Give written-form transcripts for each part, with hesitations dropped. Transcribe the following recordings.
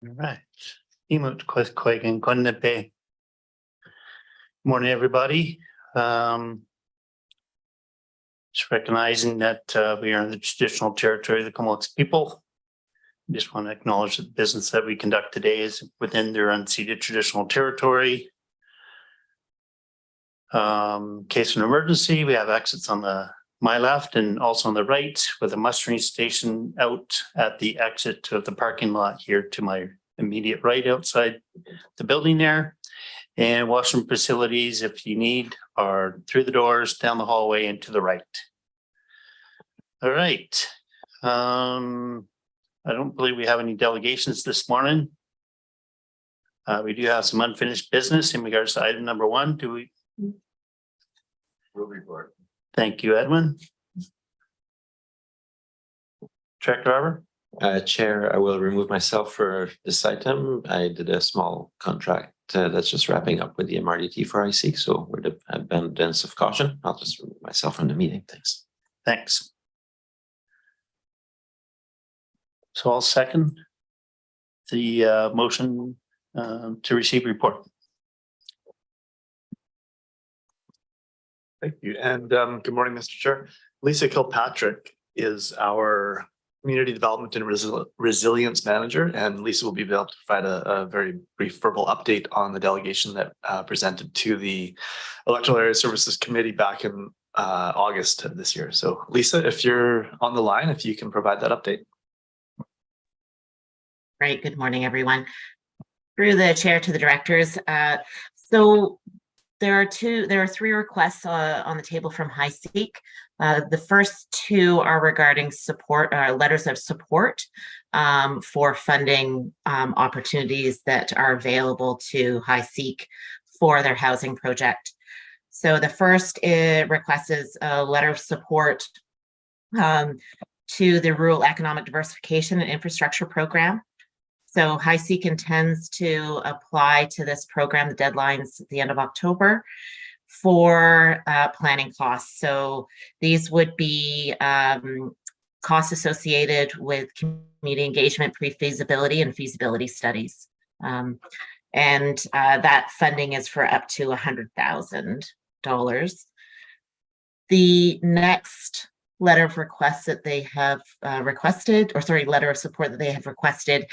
All right. Morning, everybody. Just recognizing that we are in the traditional territory of the Comox people. I just want to acknowledge that the business that we conduct today is within their unceded traditional territory. In case of an emergency, we have exits on my left and also on the right, with a mustering station out at the exit of the parking lot here to my immediate right outside the building there. And washroom facilities, if you need, are through the doors, down the hallway, and to the right. All right. I don't believe we have any delegations this morning. We do have some unfinished business in regards to item number 1. Do we? We'll report. Thank you, Edwin. Director Arbor? Chair, I will remove myself for this item. I did a small contract that's just wrapping up with the MRDT for IC, so we're the abundance of caution. I'll just remove myself from the meeting. Thanks. Thanks. So I'll second the motion to receive report. Thank you. And good morning, Mr. Chair. Lisa Kilpatrick is our Community Development and Resilience Manager, and Lisa will be able to provide a very brief verbal update on the delegation that presented to the Electoral Area Services Committee back in August of this year. So Lisa, if you're on the line, if you can provide that update. Great. Good morning, everyone. Through the chair to the directors. So there are 3 requests on the table from HiSeek. The first 2 are regarding support, letters of support for funding opportunities that are available to HiSeek for their housing project. So the first request is a letter of support to the Rural Economic Diversification and Infrastructure Program. So HiSeek intends to apply to this program. The deadline's at the end of October for planning costs. So these would be costs associated with community engagement, pre-feasibility, and feasibility studies. That funding is for up to $100,000. The next letter of request that they have letter of support that they have requested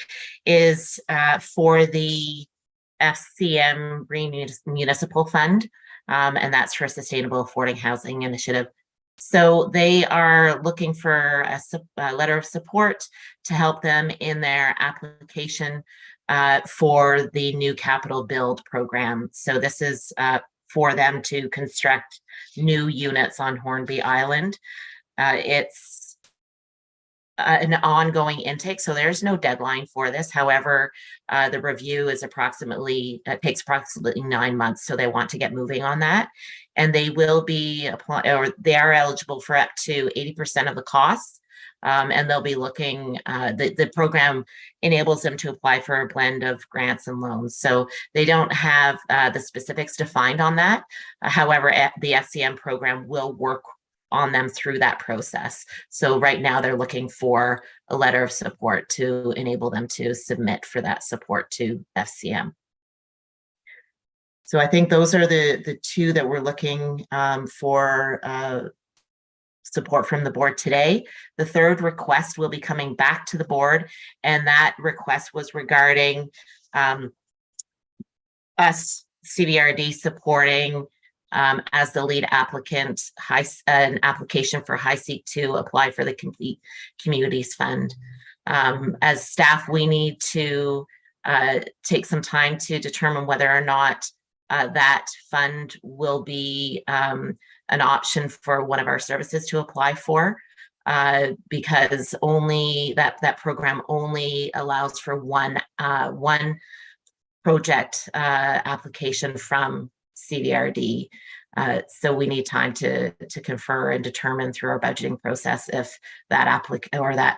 is for the FCM Green Municipal Fund, and that's for Sustainable Affording Housing Initiative. So they are looking for a letter of support to help them in their application for the new capital build program. So this is for them to construct new units on Hornby Island. It's an ongoing intake, so there's no deadline for this. However, the review is takes approximately 9 months, so they want to get moving on that. And they will be they are eligible for up to 80% of the costs. And they'll be looking, the program enables them to apply for a blend of grants and loans. So they don't have the specifics defined on that. However, the FCM program will work on them through that process. So right now they're looking for a letter of support to enable them to submit for that support to FCM. So I think those are the 2 that we're looking for support from the board today. The 3rd request will be coming back to the board, and that request was regarding us, CVRD, supporting as the lead applicant, an application for HiSeek to apply for the Complete Communities Fund. As staff, we need to take some time to determine whether or not that fund will be an option for one of our services to apply for, because only that program only allows for one project application from CVRD. So we need time to confer and determine through our budgeting process if that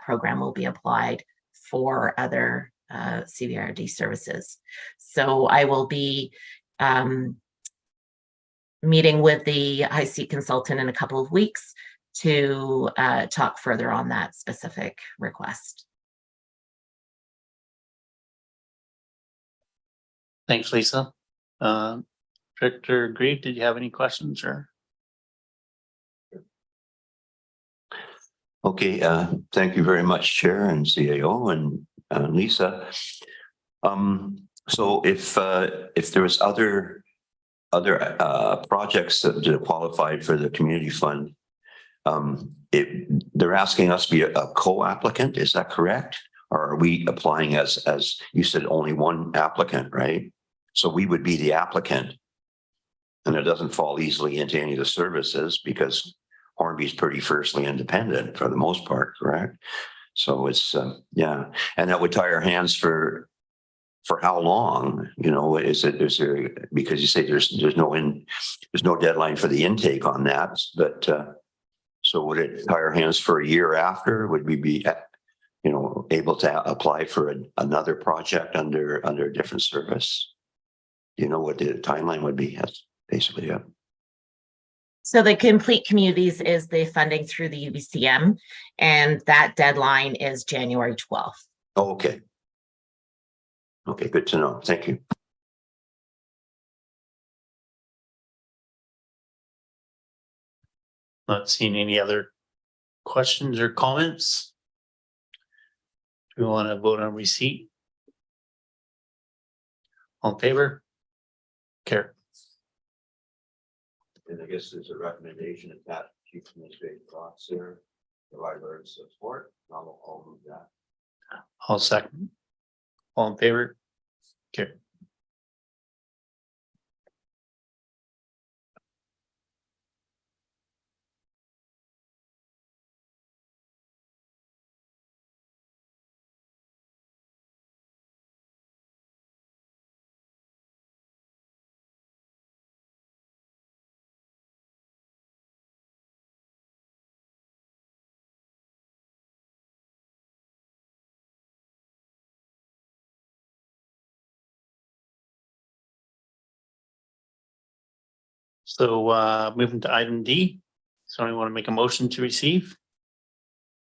program will be applied for other CVRD services. So I will be meeting with the HiSeek consultant in a couple of weeks to talk further on that specific request. Thanks, Lisa. Director Grieve, did you have any questions or? Okay, thank you very much, Chair and CAO and Lisa. So if there was other projects that qualified for the community fund, they're asking us to be a co-applicant, is that correct? Or are we applying as you said, only one applicant, right? So we would be the applicant. And it doesn't fall easily into any of the services because Hornby's pretty fiercely independent for the most part, correct? So it's, yeah, and that would tie our hands for how long, you know, is there, because you say there's no deadline for the intake on that, but, so would it tie our hands for a year after? Would we be, you know, able to apply for another project under a different service? Do you know what the timeline would be? That's basically it. So the Complete Communities is the funding through the UBCM, and that deadline is January 12th. Oh, okay. Okay, good to know. Thank you. Not seeing any other questions or comments. Do we want to vote on receipt? All in favor? Care. And I guess there's a recommendation of that Chief Administrative Officer, the library support. I'll move that. All second. All in favor? Care. So moving to item D. Somebody want to make a motion to receive?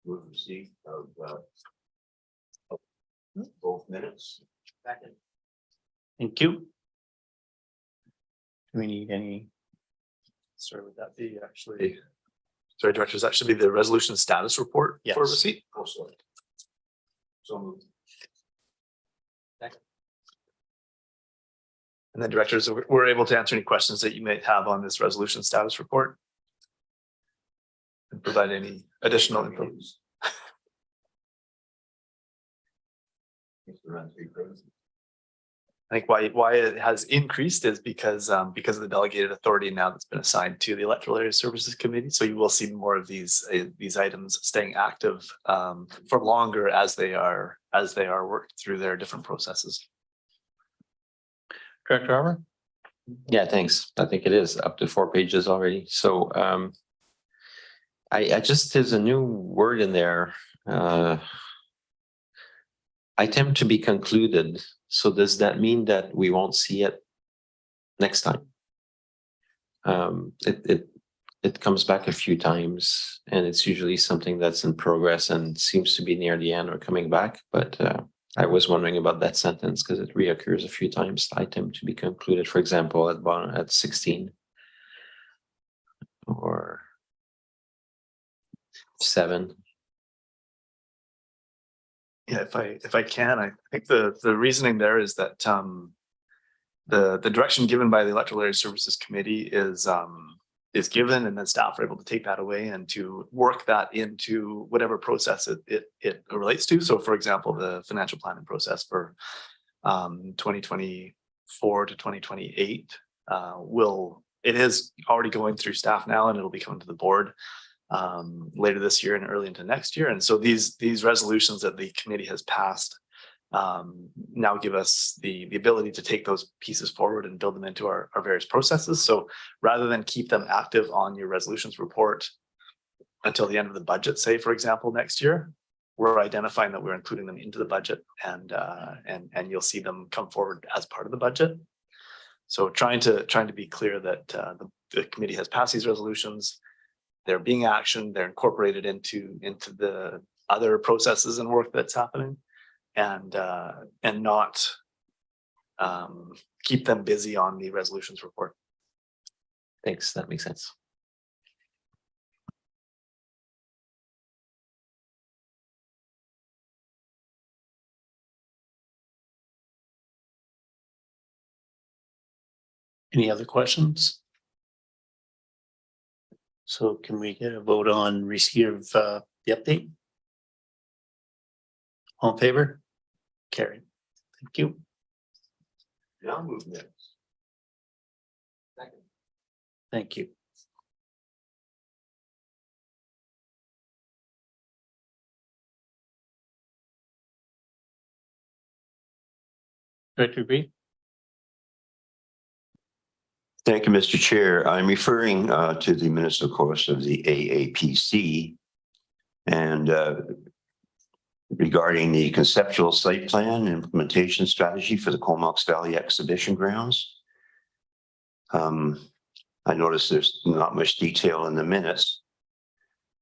Move receipt of both minutes. Second. Thank you. Do we need any? Sorry, would that be actually? Sorry, directors, that should be the resolution status report Yes. for receipt. Oh, sorry. So moved. And then directors, we're able to answer any questions that you may have on this resolution status report. And provide any additional info. I think why it has increased is because of the delegated authority now that's been assigned to the Electoral Area Services Committee. So you will see more of these items staying active for longer as they are worked through their different processes. Director Harbour? Yeah, thanks. I think it is up to 4 pages already. So I just, there's a new word in there. Item to be concluded. So does that mean that we won't see it next time? It comes back a few times and it's usually something that's in progress and seems to be near the end or coming back. But I was wondering about that sentence because it reoccurs a few times. Item to be concluded, for example, at 16 or 7. Yeah, if I can, I think the reasoning there is that the direction given by the Electoral Area Services Committee is given, and then staff are able to take that away and to work that into whatever process it relates to. So, for example, the financial planning process for 2024 to 2028 it is already going through staff now, and it'll be coming to the board later this year and early into next year. And so these resolutions that the committee has passed now give us the ability to take those pieces forward and build them into our various processes. So rather than keep them active on your resolutions report until the end of the budget, say, for example, next year, we're identifying that we're including them into the budget, and you'll see them come forward as part of the budget. So trying to be clear that the committee has passed these resolutions. They're being actioned, they're incorporated into the other processes and work that's happening, and not keep them busy on the resolutions report. Thanks, that makes sense. Any other questions? So can we get a vote on receipt of the update? All in favor? Carried. Thank you. Yeah, I'll move next. Thank you. Director Green? Thank you, Mr. Chair. I'm referring to the minutes, of course, of the AAPC and regarding the conceptual site plan and implementation strategy for the Comox Valley Exhibition Grounds. I noticed there's not much detail in the minutes,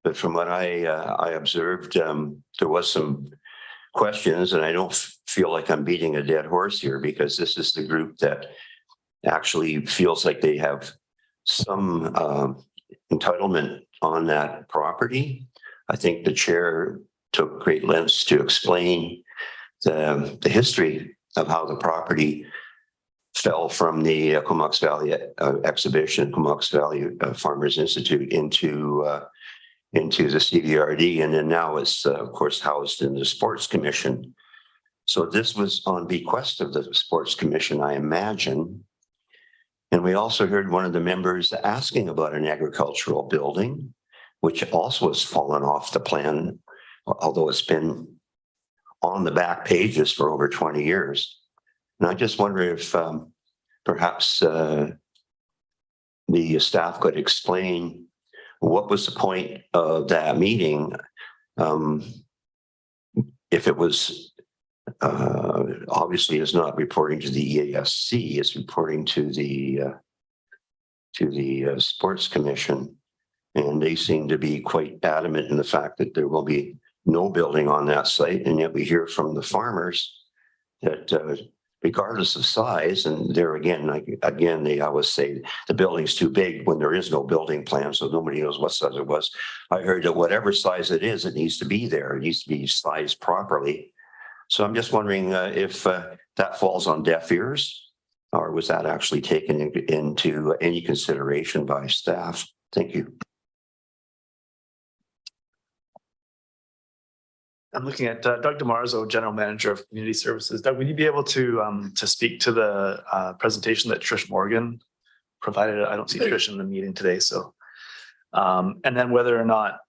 but from what I observed, there was some questions, and I don't feel like I'm beating a dead horse here because this is the group that actually feels like they have some entitlement on that property. I think the chair took great lengths to explain the history of how the property fell from the Comox Valley exhibition, Comox Valley Farmers Institute into the CVRD, and then now it's of course housed in the Sports Commission. So this was on bequest of the Sports Commission, I imagine. And we also heard one of the members asking about an agricultural building, which also has fallen off the plan, although it's been on the back pages for over 20 years. And I just wonder if perhaps the staff could explain what was the point of that meeting, if it was obviously is not reporting to the EASC, it's reporting to the Sports Commission, and they seem to be quite adamant in the fact that there will be no building on that site, and yet we hear from the farmers that regardless of size, and there again, they always say the building's too big when there is no building plan, so nobody knows what size it was. I heard that whatever size it is, it needs to be there. It needs to be sized properly. So I'm just wondering if that falls on deaf ears, or was that actually taken into any consideration by staff? Thank you. I'm looking at Doug DeMarzo, General Manager of Community Services. Doug, would you be able to speak to the presentation that Trish Morgan provided? I don't see Trish in the meeting today, so and then whether or not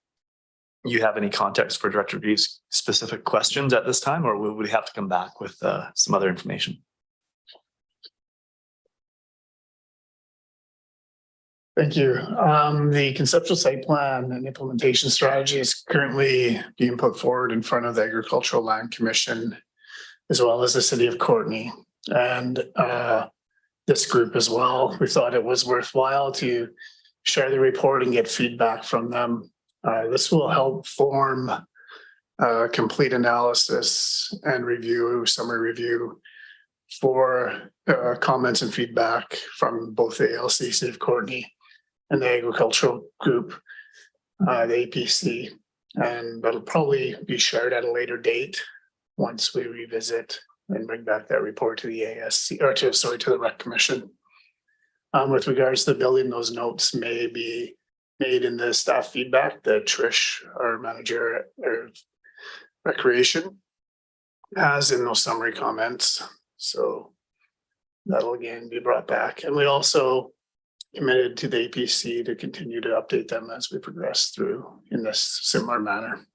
you have any context for Director Reeves' specific questions at this time, or would we have to come back with some other information? Thank you. The conceptual site plan and implementation strategy is currently being put forward in front of the Agricultural Land Commission, as well as the City of Courtenay, and this group as well. We thought it was worthwhile to share the report and get feedback from them. This will help form a complete analysis and review, summary review for comments and feedback from both the ALC, City of Courtenay, and the agricultural group, the APC, and that'll probably be shared at a later date once we revisit and bring back that report to the ASC, or to the Rec Commission. With regards to the building, those notes may be made in the staff feedback that Trish, our manager of recreation, has in those summary comments. So that'll again be brought back. And we also committed to the APC to continue to update them as we progress through in this similar manner.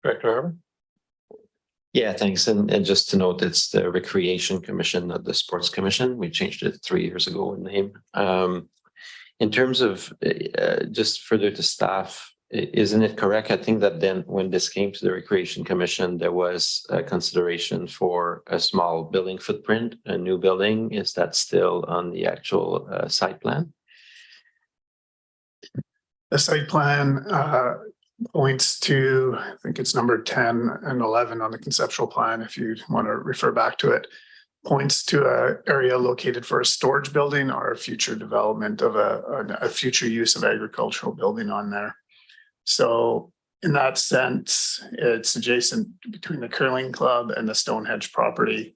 Director Harbour? Yeah, thanks. And just to note, it's the Recreation Commission, not the Sports Commission. We changed it 3 years ago in name. In terms of just further to staff, isn't it correct? I think that then when this came to the Recreation Commission, there was a consideration for a small building footprint, a new building. Is that still on the actual site plan? The site plan points to, I think it's number 10 and 11 on the conceptual plan, if you want to refer back to it, points to a area located for a storage building or a future development of a future use of agricultural building on there. So in that sense, it's adjacent between the curling club and the Stonehenge property.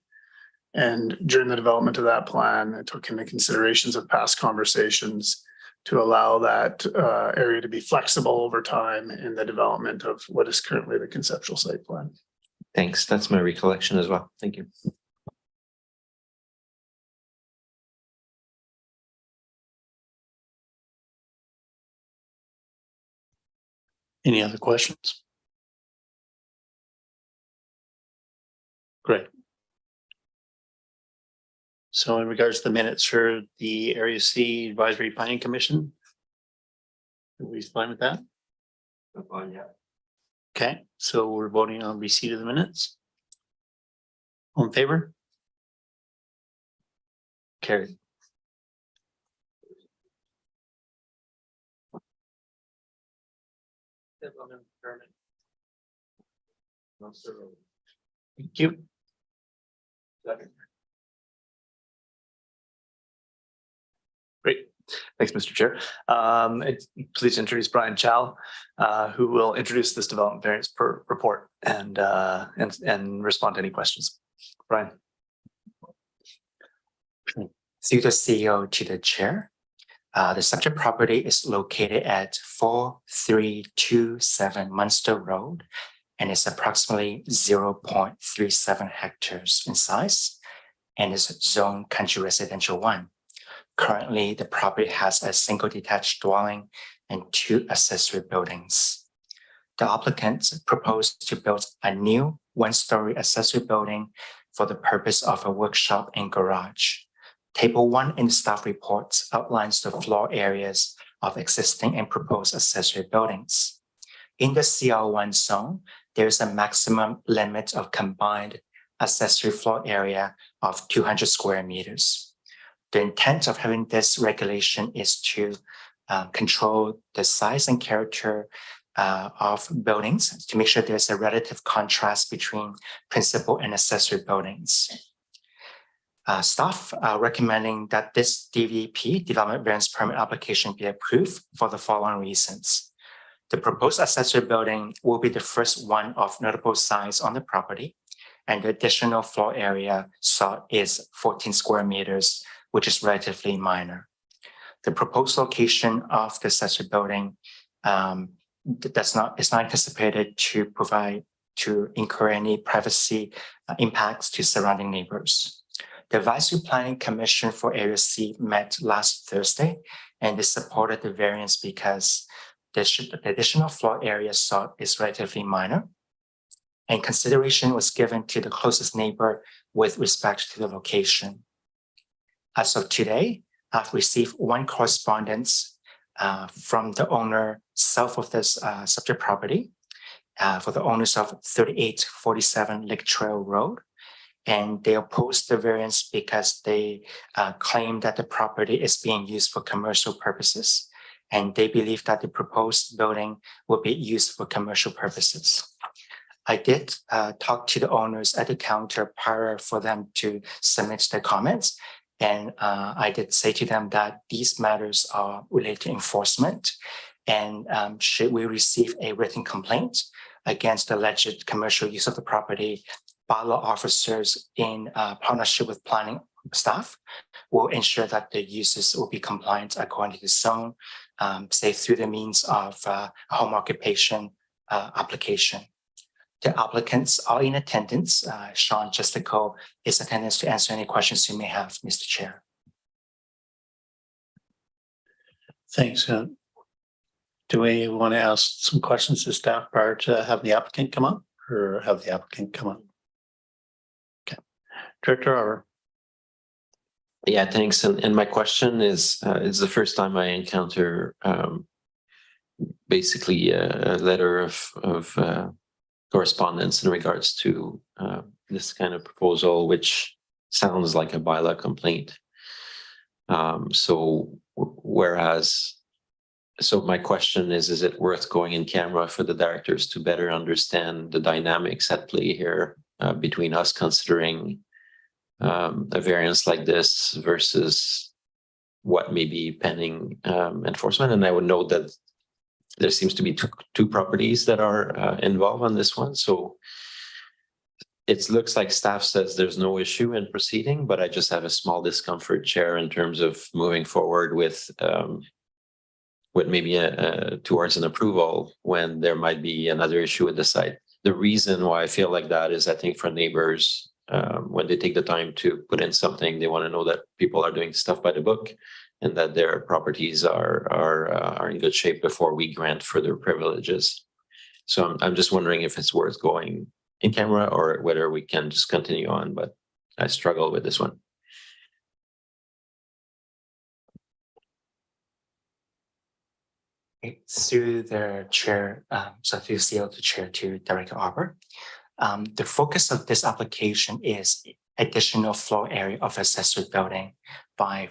And during the development of that plan, I took into considerations of past conversations to allow that area to be flexible over time in the development of what is currently the conceptual site plan. Thanks. That's my recollection as well. Thank you. Any other questions? Great. So in regards to the minutes for the Area C Advisory Planning Commission, are we fine with that? Okay, so we're voting on receipt of the minutes. All in favor? Carried. Thank you. Great. Thanks, Mr. Chair. Please introduce Brian Chow, who will introduce this development variance report and respond to any questions. Brian. Through the CEO to the chair. The subject property is located at 4327 Munster Road and is approximately 0.37 hectares in size and is zone country residential 1. Currently, the property has a single detached dwelling and 2 accessory buildings. The applicant proposed to build a new 1-story accessory building for the purpose of a workshop and garage. Table 1 in the staff report outlines the floor areas of existing and proposed accessory buildings. In the CR1 zone, there is a maximum limit of combined accessory floor area of 200 square meters. The intent of having this regulation is to control the size and character of buildings to make sure there's a relative contrast between principal and accessory buildings. Staff are recommending that this DVP, Development Variance Permit application, be approved for the following reasons. The proposed accessory building will be the first one of notable size on the property, and the additional floor area sought is 14 square meters, which is relatively minor. The proposed location of the accessory building is not anticipated to incur any privacy impacts to surrounding neighbors. The Advisory Planning Commission for Area C met last Thursday, and they supported the variance because the additional floor area sought is relatively minor, and consideration was given to the closest neighbor with respect to the location. As of today, I've received 1 correspondence from the owner south of this subject property for the owners of 3847 Lake Trail Road. And they opposed the variance because they claim that the property is being used for commercial purposes. And they believe that the proposed building will be used for commercial purposes. I did talk to the owners at the counter prior for them to submit their comments. And I did say to them that these matters are related to enforcement. And should we receive a written complaint against the alleged commercial use of the property, bylaw officers in partnership with planning staff will ensure that the uses will be compliant according to the zone, say through the means of a home occupation application. The applicants are in attendance. Sean Justico is in attendance to answer any questions you may have, Mr. Chair. Thanks. Do we want to ask some questions to staff prior to having the applicant come up, or have the applicant come up? Okay. Director Auer. Yeah, thanks. And my question is, it's the first time I encounter basically a letter of correspondence in regards to this kind of proposal, which sounds like a bylaw complaint. So whereas So my question is it worth going in camera for the directors to better understand the dynamics at play here between us considering a variance like this versus what may be pending enforcement? And I would note that there seems to be two properties that are involved on this one. So it looks like staff says there's no issue in proceeding, but I just have a small discomfort, Chair, in terms of moving forward with maybe towards an approval when there might be another issue with the site. The reason why I feel like that is I think for neighbors, when they take the time to put in something, they want to know that people are doing stuff by the book and that their properties are in good shape before we grant further privileges. So I'm just wondering if it's worth going in camera or whether we can just continue on, but I struggle with this one. Okay, through the chair, so through CO to chair to Director Arbor. The focus of this application is additional floor area of accessory building by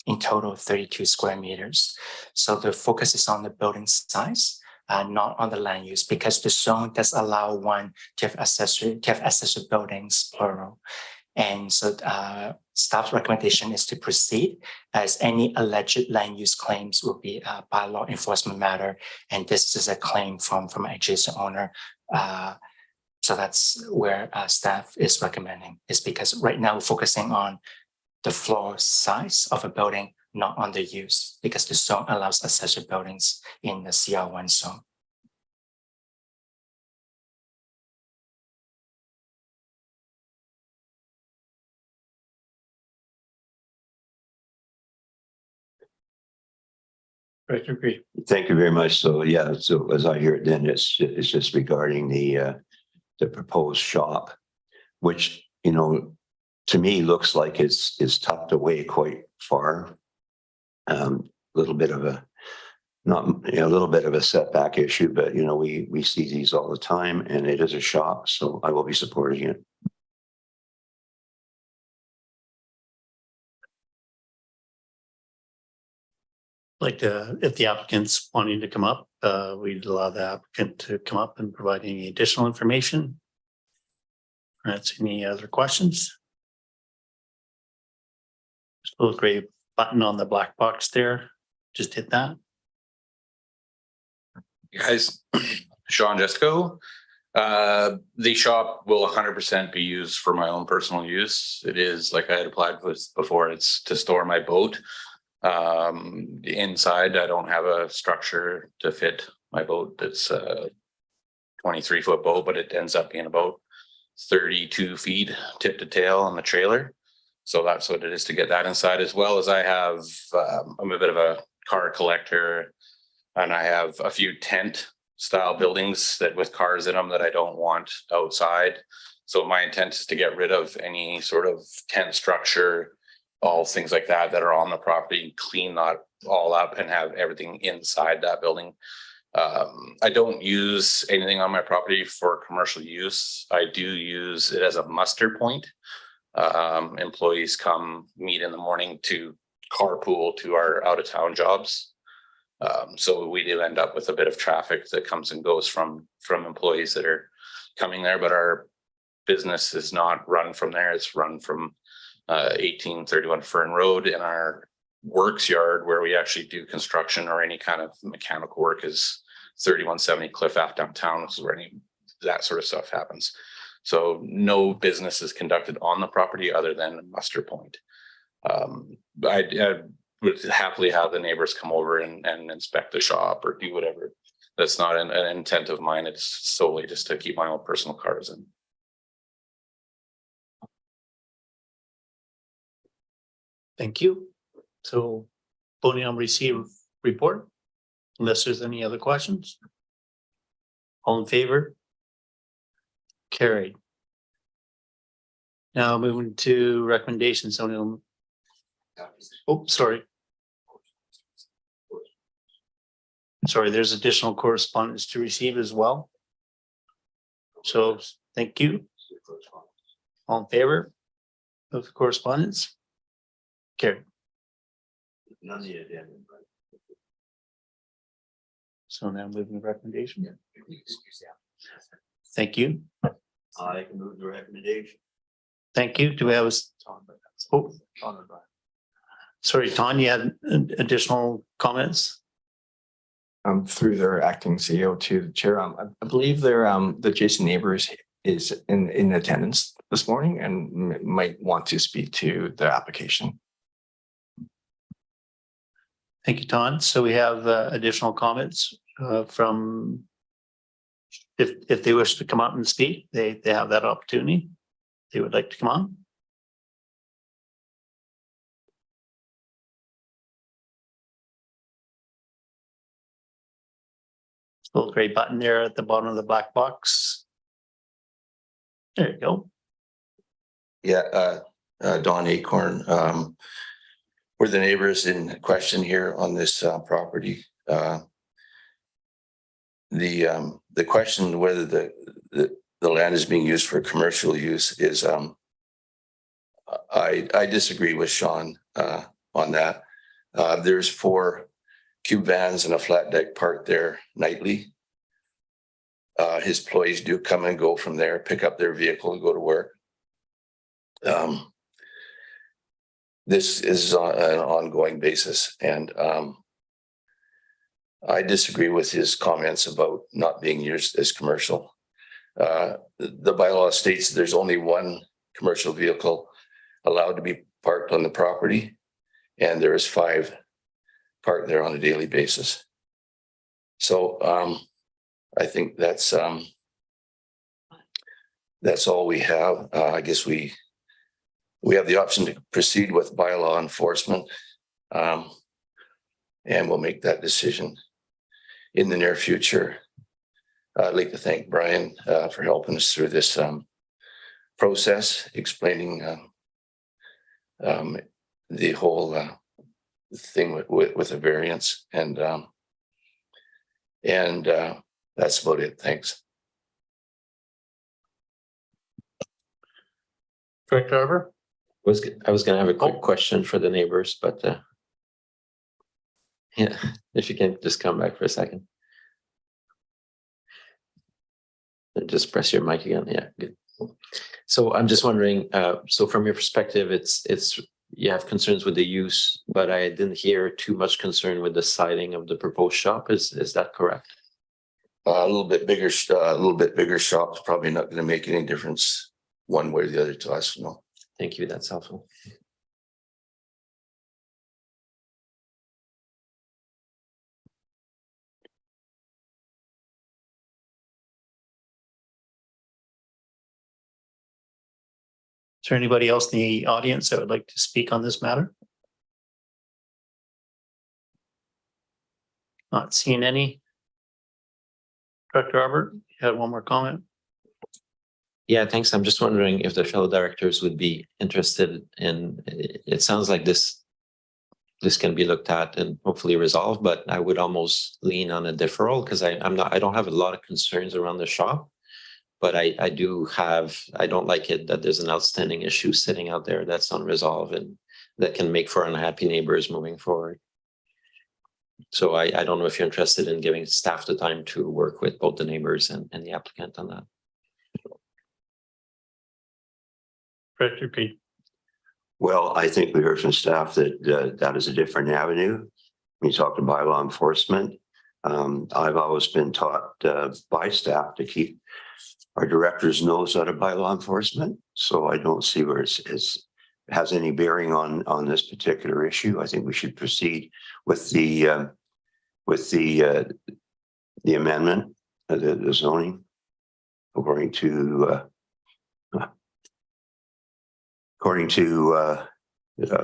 in total 32 square meters. So the focus is on the building size, not on the land use, because the zone does allow one to have accessory buildings plural. And so staff's recommendation is to proceed as any alleged land use claims will be a bylaw enforcement matter. And this is a claim from an adjacent owner. So that's where staff is recommending, is because right now we're focusing on the floor size of a building, not on the use, because the zone allows accessory buildings in the CR1 zone. Director Green. Thank you very much. So, yeah, so as I hear it, then it's just regarding the proposed shop, which, you know, to me looks like it's tucked away quite far. Little bit of a, not, you know, a little bit of a setback issue, but you know, we see these all the time and it is a shop, so I will be supporting it. Like if the applicant's wanting to come up, we'd allow the applicant to come up and provide any additional information. That's any other questions? There's a little gray button on the black box there. Just hit that. Guys, Sean Jesco. The shop will 100% be used for my own personal use. It is, like I had applied with before, it's to store my boat. Inside, I don't have a structure to fit my boat. It's a 23-foot boat, but it ends up being about 32 feet tip to tail on the trailer. So that's what it is to get that inside, as well as I have, I'm a bit of a car collector, and I have a few tent style buildings that with cars in them that I don't want outside. So my intent is to get rid of any sort of tent structure, all things like that are on the property, clean that all up and have everything inside that building. I don't use anything on my property for commercial use. I do use it as a muster point. Employees come meet in the morning to carpool to our out of town jobs. So we do end up with a bit of traffic that comes and goes from employees that are coming there, but our business is not run from there. It's run from 1831 Fern Road, and our works yard where we actually do construction or any kind of mechanical work is 3170 Cliff Ave downtown, which is where any that sort of stuff happens. So no business is conducted on the property other than a muster point. I would happily have the neighbors come over and inspect the shop or do whatever. That's not an intent of mine. It's solely just to keep my own personal cars in. Thank you. So voting on receive report, unless there's any other questions. All in favor? Carried. Now moving to recommendations. Oh, sorry. Sorry, there's additional correspondence to receive as well. So thank you. All in favor of the correspondence? Carried. So now moving the recommendation. Thank you. I can move the recommendation. Thank you. Do we have a, oh, sorry, Ton, you had additional comments? Through their acting CEO to the chair. I believe their the Jason Neighbors is in attendance this morning and might want to speak to the application. Thank you, Ton. So we have additional comments from if they wish to come up and speak, they have that opportunity. They would like to come on. Little gray button there at the bottom of the black box. There you go. Yeah, Don Acorn, we're the neighbors in question here on this property. The question whether the land is being used for commercial use is I disagree with Sean on that. There's 4 cube vans and a flat deck parked there nightly. His employees do come and go from there, pick up their vehicle and go to work. This is on an ongoing basis, and I disagree with his comments about not being used as commercial. The bylaw states there's only 1 commercial vehicle allowed to be parked on the property, and there is 5 parked there on a daily basis. So I think that's all we have. I guess we have the option to proceed with bylaw enforcement, and we'll make that decision in the near future. I'd like to thank Brian for helping us through this process, explaining the whole thing with the variance, and that's about it. Thanks. Director Arbor? I was gonna have a quick question for the neighbors, but yeah, if you can just come back for a second. And just press your mic again. Yeah, good. So I'm just wondering, so from your perspective, it's you have concerns with the use, but I didn't hear too much concern with the siding of the proposed shop. Is that correct? A little bit bigger shop is probably not going to make any difference one way or the other to us. No. Thank you. That's helpful. Is there anybody else in the audience that would like to speak on this matter? Not seeing any. Director Robert, you had one more comment? Yeah, thanks. I'm just wondering if the fellow directors would be interested in, it sounds like this can be looked at and hopefully resolved, but I would almost lean on a deferral because I don't have a lot of concerns around the shop, but I don't like it that there's an outstanding issue sitting out there that's unresolved and that can make for unhappy neighbors moving forward. So I don't know if you're interested in giving staff the time to work with both the neighbors and the applicant on that. Director Pete. Well, I think we heard from staff that that is a different avenue. When you talk to bylaw enforcement, I've always been taught by staff to keep our director's nose out of bylaw enforcement. So I don't see where it has any bearing on this particular issue. I think we should proceed with the amendment, the zoning, according to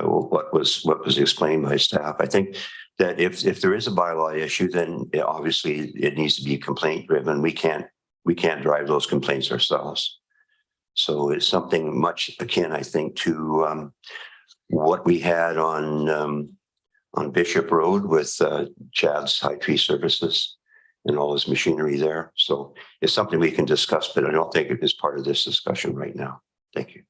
what was explained by staff. I think that if there is a bylaw issue, then obviously it needs to be complaint driven. We can't drive those complaints ourselves. So it's something much akin, I think, to what we had on Bishop Road with Chad's High Tree Services and all his machinery there. So it's something we can discuss, but I don't think it is part of this discussion right now. Thank you.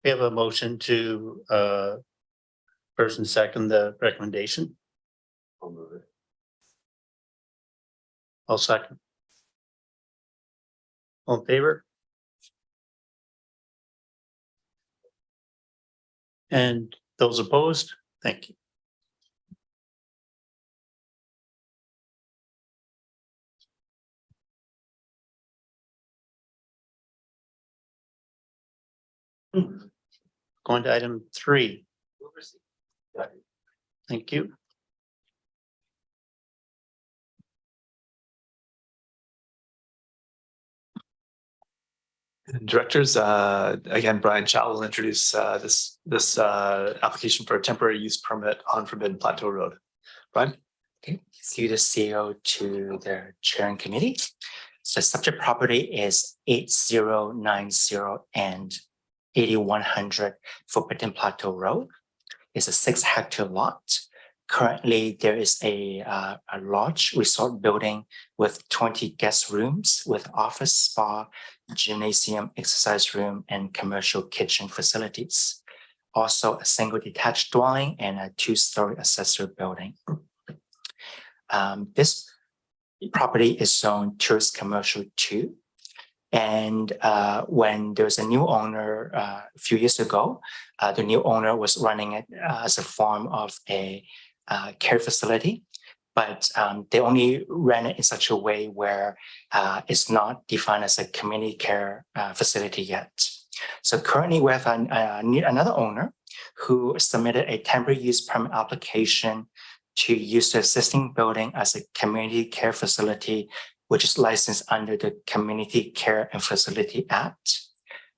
We have a motion to first and second the recommendation. I'll second. All in favor? And those opposed? Thank you. Going to item 3. Thank you. Directors, again, Brian Chow will introduce this application for a temporary use permit on Forbidden Plateau Road. Brian? Okay, through the CEO to the chair and committee. So subject property is 8090 and 8100 Forbidden Plateau Road. It's a 6-hectare lot. Currently, there is a lodge resort building with 20 guest rooms with office, spa, gymnasium, exercise room, and commercial kitchen facilities. Also, a single detached dwelling and a 2-story accessory building. This property is zoned tourist commercial 2. And when there was a new owner a few years ago, the new owner was running it as a form of a care facility, but they only ran it in such a way where it's not defined as a community care facility yet. So currently we have another owner who submitted a temporary use permit application to use the existing building as a community care facility, which is licensed under the Community Care and Facility Act.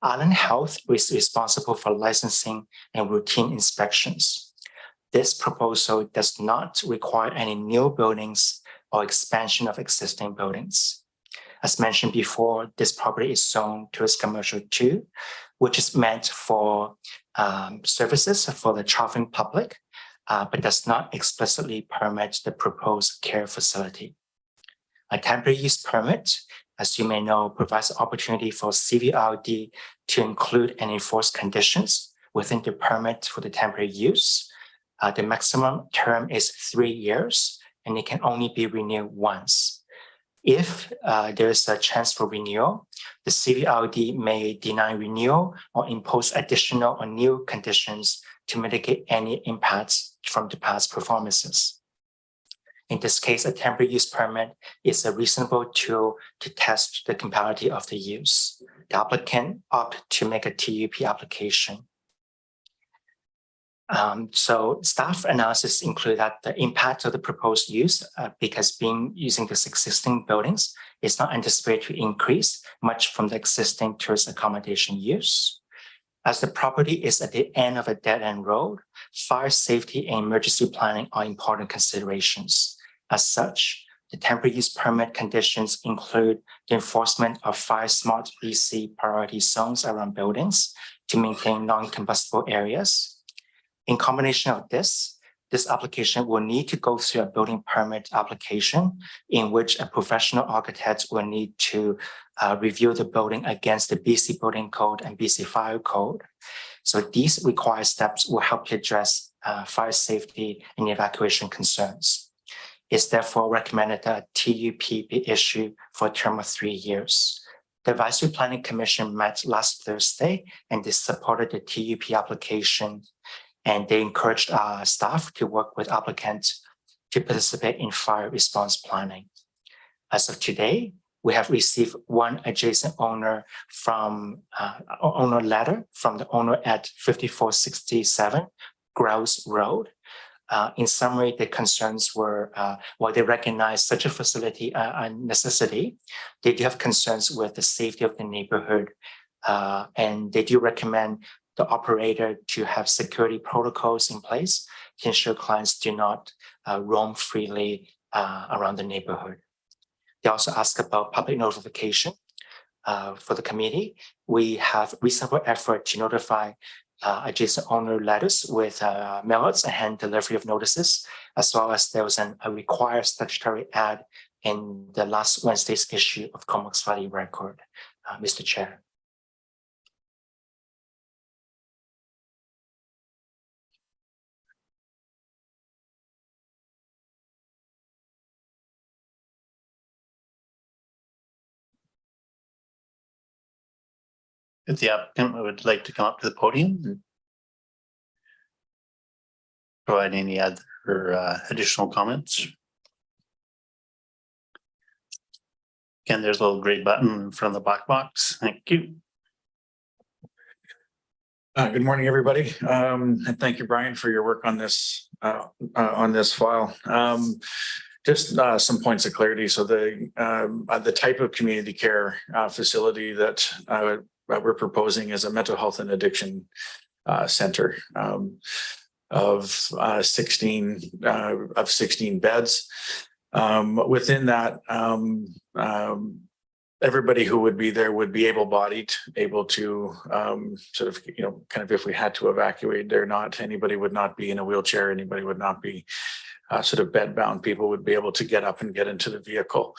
Island Health is responsible for licensing and routine inspections. This proposal does not require any new buildings or expansion of existing buildings. As mentioned before, this property is zoned tourist commercial 2, which is meant for services for the traveling public, but does not explicitly permit the proposed care facility. A temporary use permit, as you may know, provides opportunity for CVRD to include and enforce conditions within the permit for the temporary use. The maximum term is 3 years, and it can only be renewed once. If there is a chance for renewal, the CVRD may deny renewal or impose additional or new conditions to mitigate any impacts from the past performances. In this case, a temporary use permit is a reasonable tool to test the compatibility of the use. The applicant opted to make a TUP application. So staff analysis include that the impact of the proposed use, because using these existing buildings, is not anticipated to increase much from the existing tourist accommodation use. As the property is at the end of a dead-end road, fire safety and emergency planning are important considerations. As such, the temporary use permit conditions include the enforcement of 5 smart BC priority zones around buildings to maintain non-combustible areas. In combination of this application will need to go through a building permit application in which a professional architect will need to review the building against the BC Building Code and BC Fire Code. So these required steps will help to address fire safety and evacuation concerns. It's therefore recommended that a TUP be issued for a term of 3 years. The Advisory Planning Commission met last Thursday and they supported the TUP application, and they encouraged staff to work with applicants to participate in fire response planning. As of today, we have received one adjacent owner letter from the owner at 5467 Grouse Road. In summary, the concerns were, while they recognize such a facility a necessity, they do have concerns with the safety of the neighborhood, and they do recommend the operator to have security protocols in place to ensure clients do not roam freely around the neighborhood. They also ask about public notification for the committee. We have reasonable effort to notify adjacent owner letters with mailouts and hand delivery of notices, as well as there was a required statutory ad in the last Wednesday's issue of Comox Valley Record. Mr. Chair. If the applicant would like to come up to the podium and provide any other additional comments. Again, there's a little gray button from the black box. Thank you. Good morning, everybody. And thank you, Brian, for your work on this file. Just some points of clarity. So the type of community care facility that we're proposing is a mental health and addiction center of 16 beds. Within that, everybody who would be there would be able-bodied, able to sort of, kind of if we had to evacuate, anybody would not be in a wheelchair, anybody would not be sort of bed-bound. People would be able to get up and get into the vehicle.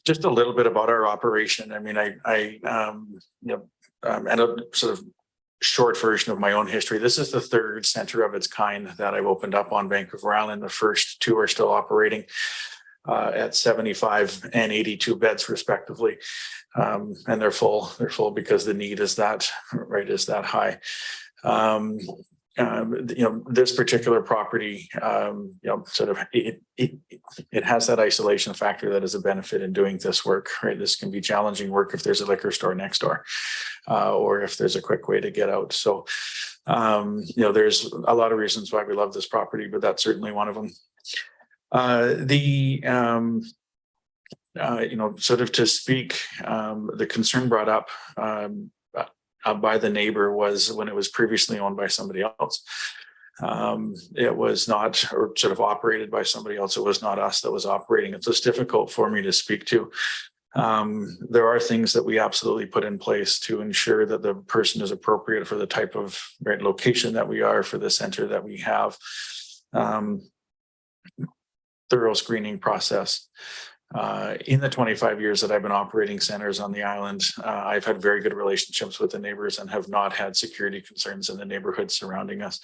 Just a little bit about our operation. I mean, and a sort of short version of my own history. This is the third center of its kind that I've opened up on Vancouver Island. The first two are still operating at 75 and 82 beds respectively. And they're full because the need is that high. This particular property, sort of it has that isolation factor that is a benefit in doing this work, right? This can be challenging work if there's a liquor store next door, or if there's a quick way to get out. So, there's a lot of reasons why we love this property, but that's certainly one of them. Sort of to speak, the concern brought up by the neighbor was when it was previously owned by somebody else. It was not, or sort of operated by somebody else. It was not us that was operating. It's just difficult for me to speak to. There are things that we absolutely put in place to ensure that the person is appropriate for the type of location that we are, for the center that we have. Thorough screening process. In the 25 years that I've been operating centers on the island, I've had very good relationships with the neighbors and have not had security concerns in the neighborhood surrounding us,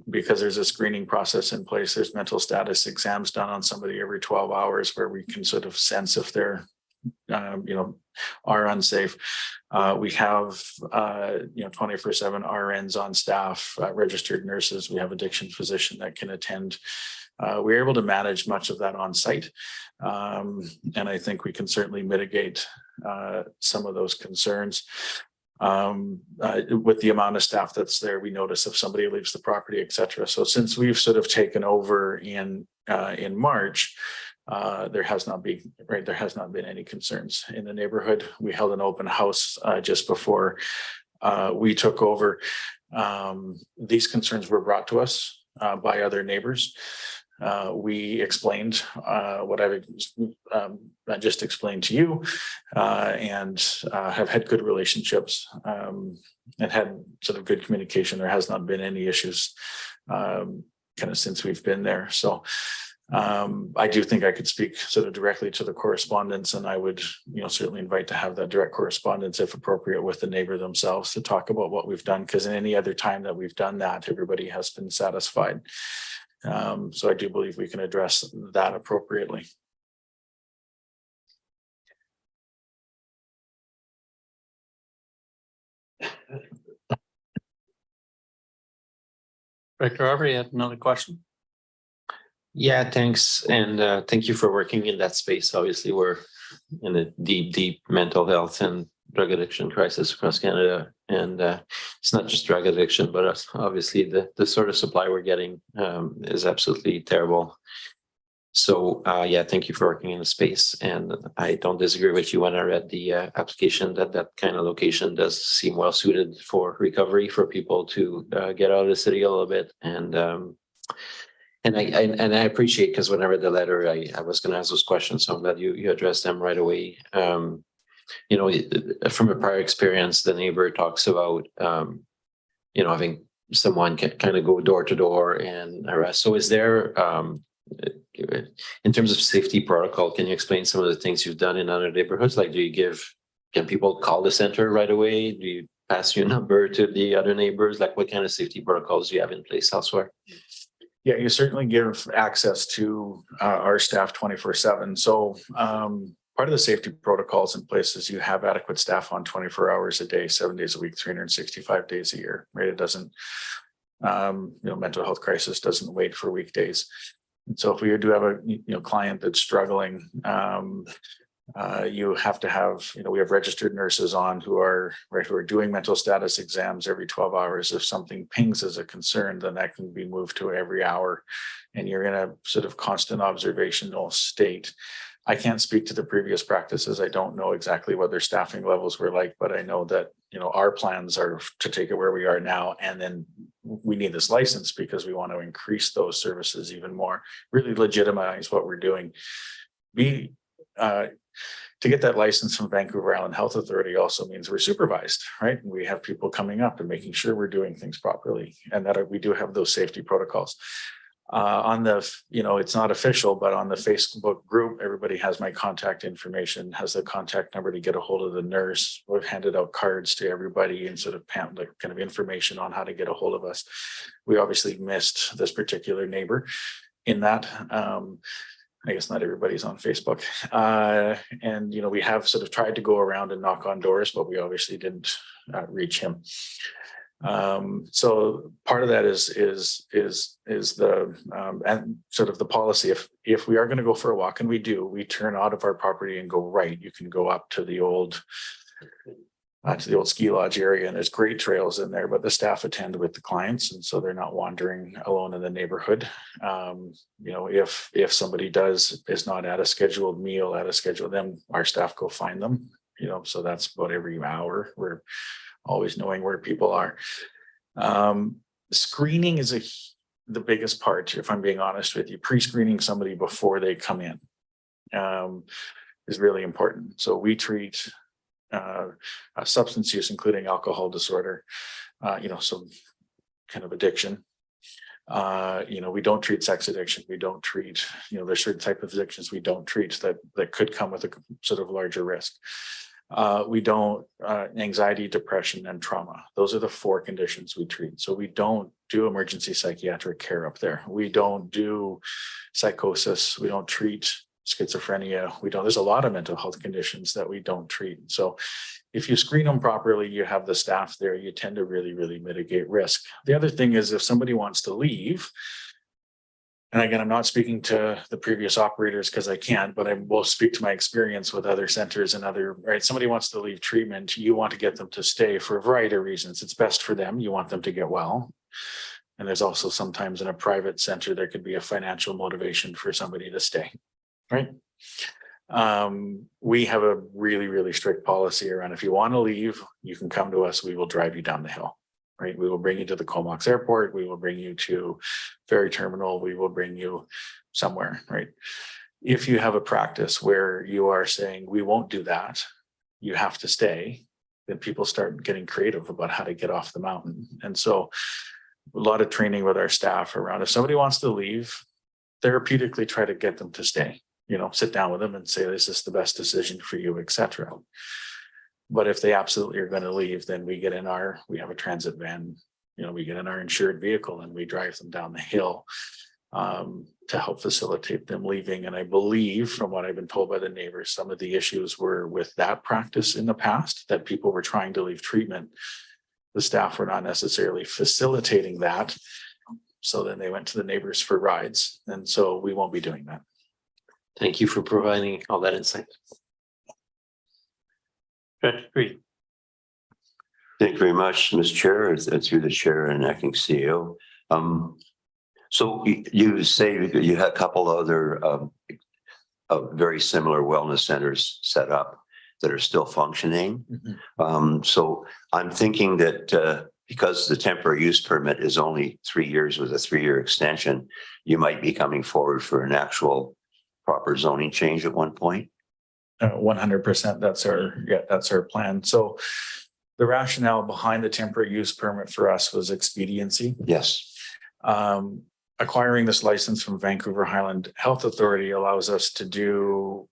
because there's a screening process in place. There's mental status exams done on somebody every 12 hours where we can sort of sense if they're are unsafe. We have 24/7 RNs on staff, registered nurses. We have addiction physician that can attend. We're able to manage much of that on site. And I think we can certainly mitigate some of those concerns. With the amount of staff that's there, we notice if somebody leaves the property, et cetera. So since we've sort of taken over in March, there has not been any concerns in the neighborhood. We held an open house just before we took over. These concerns were brought to us by other neighbors. We explained what I've just explained to you, and have had good relationships and had sort of good communication. There has not been any issues kind of since we've been there. So I do think I could speak sort of directly to the correspondence, and I would certainly invite to have that direct correspondence if appropriate with the neighbor themselves to talk about what we've done, because in any other time that we've done that, everybody has been satisfied. So I do believe we can address that appropriately. Director Aubrey, you had another question? Yeah, thanks. And thank you for working in that space. Obviously, we're in a deep mental health and drug addiction crisis across Canada. And it's not just drug addiction, but obviously the sort of supply we're getting is absolutely terrible. So yeah, thank you for working in the space. And I don't disagree with you when I read the application that kind of location does seem well suited for recovery, for people to get out of the city a little bit. And I appreciate, because when I read the letter, I was going to ask those questions. So I'm glad you addressed them right away. From a prior experience, the neighbor talks about, having someone kind of go door to door and harass. So is there, in terms of safety protocol, can you explain some of the things you've done in other neighborhoods? Like, can people call the center right away? Do you pass your number to the other neighbors? Like, what kind of safety protocols do you have in place elsewhere? Yeah, you certainly give access to our staff 24/7. So part of the safety protocols in place is you have adequate staff on 24 hours a day, 7 days a week, 365 days a year, right? It doesn't, mental health crisis doesn't wait for weekdays. And so if we do have a, client that's struggling, you have to have, we have registered nurses on who are doing mental status exams every 12 hours. If something pings as a concern, then that can be moved to every hour, and you're in a sort of constant observational state. I can't speak to the previous practices. I don't know exactly what their staffing levels were like, but I know that, our plans are to take it where we are now. And then we need this license because we want to increase those services even more, really legitimize what we're doing. To get that license from Vancouver Island Health Authority also means we're supervised, right? We have people coming up and making sure we're doing things properly, and that we do have those safety protocols. On the, it's not official, but on the Facebook group, everybody has my contact information, has the contact number to get a hold of the nurse. We've handed out cards to everybody and sort of kind of information on how to get a hold of us. We obviously missed this particular neighbor in that. I guess not everybody's on Facebook. And, we have sort of tried to go around and knock on doors, but we obviously didn't reach him. So part of that is the and sort of the policy. If we are going to go for a walk, and we turn out of our property and go right, you can go up to the old ski lodge area, and there's great trails in there, but the staff attend with the clients, and so they're not wandering alone in the neighborhood. If somebody is not at a scheduled meal, then our staff go find them, so that's about every hour. We're always knowing where people are. Screening is the biggest part, if I'm being honest with you. Pre-screening somebody before they come in is really important. So we treat substance use, including alcohol disorder, some kind of addiction. We don't treat sex addiction. We don't treat, there's certain type of addictions we don't treat that could come with a sort of larger risk. We don't anxiety, depression, and trauma. Those are the 4 conditions we treat. So we don't do emergency psychiatric care up there. We don't do psychosis. We don't treat schizophrenia. There's a lot of mental health conditions that we don't treat. So if you screen them properly, you have the staff there, you tend to really, really mitigate risk. The other thing is if somebody wants to leave, and again, I'm not speaking to the previous operators because I can't, but I will speak to my experience with other centers and somebody wants to leave treatment, you want to get them to stay for a variety of reasons. It's best for them. You want them to get well. And there's also sometimes in a private center, there could be a financial motivation for somebody to stay, right? We have a really, really strict policy around if you want to leave, you can come to us, we will drive you down the hill. Right, we will bring you to the Comox Airport. We will bring you to ferry terminal. We will bring you somewhere. Right. If you have a practice where you are saying we won't do that, you have to stay, then people start getting creative about how to get off the mountain. And so, a lot of training with our staff around if somebody wants to leave, therapeutically try to get them to stay. Sit down with them and say, "Is this the best decision for you?" etc. But if they absolutely are going to leave, then we have a transit van, we get in our insured vehicle and we drive them down the hill to help facilitate them leaving. And I believe from what I've been told by the neighbors, some of the issues were with that practice in the past, that people were trying to leave treatment. The staff were not necessarily facilitating that. So then they went to the neighbors for rides. And so we won't be doing that. Thank you for providing all that insight. Great. Thank you very much, Ms. Chair, through the chair and acting CEO. So you say that you had a couple other very similar wellness centers set up that are still functioning. Mm-hmm. So I'm thinking that because the temporary use permit is only 3 years with a 3-year extension, you might be coming forward for an actual proper zoning change at one point. 100%. That's our plan. So the rationale behind the temporary use permit for us was expediency. Yes. Acquiring this license from Vancouver Highland Health Authority allows us to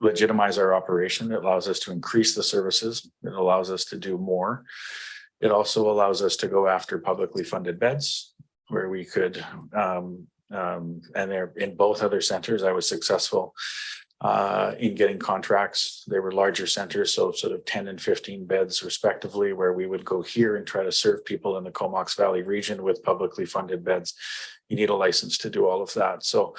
legitimize our operation. It allows us to increase the services. It allows us to do more. It also allows us to go after publicly funded beds where we could, and there in both other centers, I was successful in getting contracts. They were larger centers, so sort of 10 and 15 beds respectively, where we would go here and try to serve people in the Comox Valley region with publicly funded beds. You need a license to do all of that. So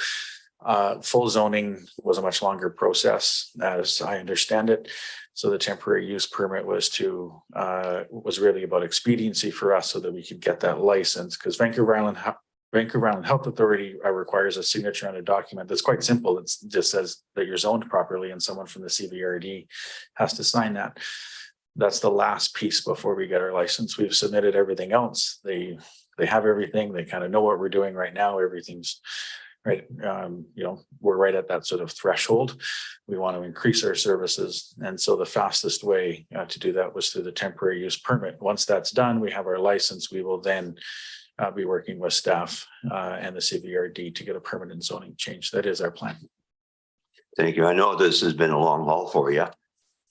full zoning was a much longer process, as I understand it. So the temporary use permit was really about expediency for us so that we could get that license, because Vancouver Island Health Authority requires a signature on a document that's quite simple. It just says that you're zoned properly and someone from the CVRD has to sign that. That's the last piece before we get our license. We've submitted everything else. They have everything. They kind of know what we're doing right now. Everything's right. We're right at that sort of threshold. We want to increase our services. And so the fastest way to do that was through the temporary use permit. Once that's done, we have our license. We will then be working with staff and the CVRD to get a permanent zoning change. That is our plan. Thank you. I know this has been a long haul for you.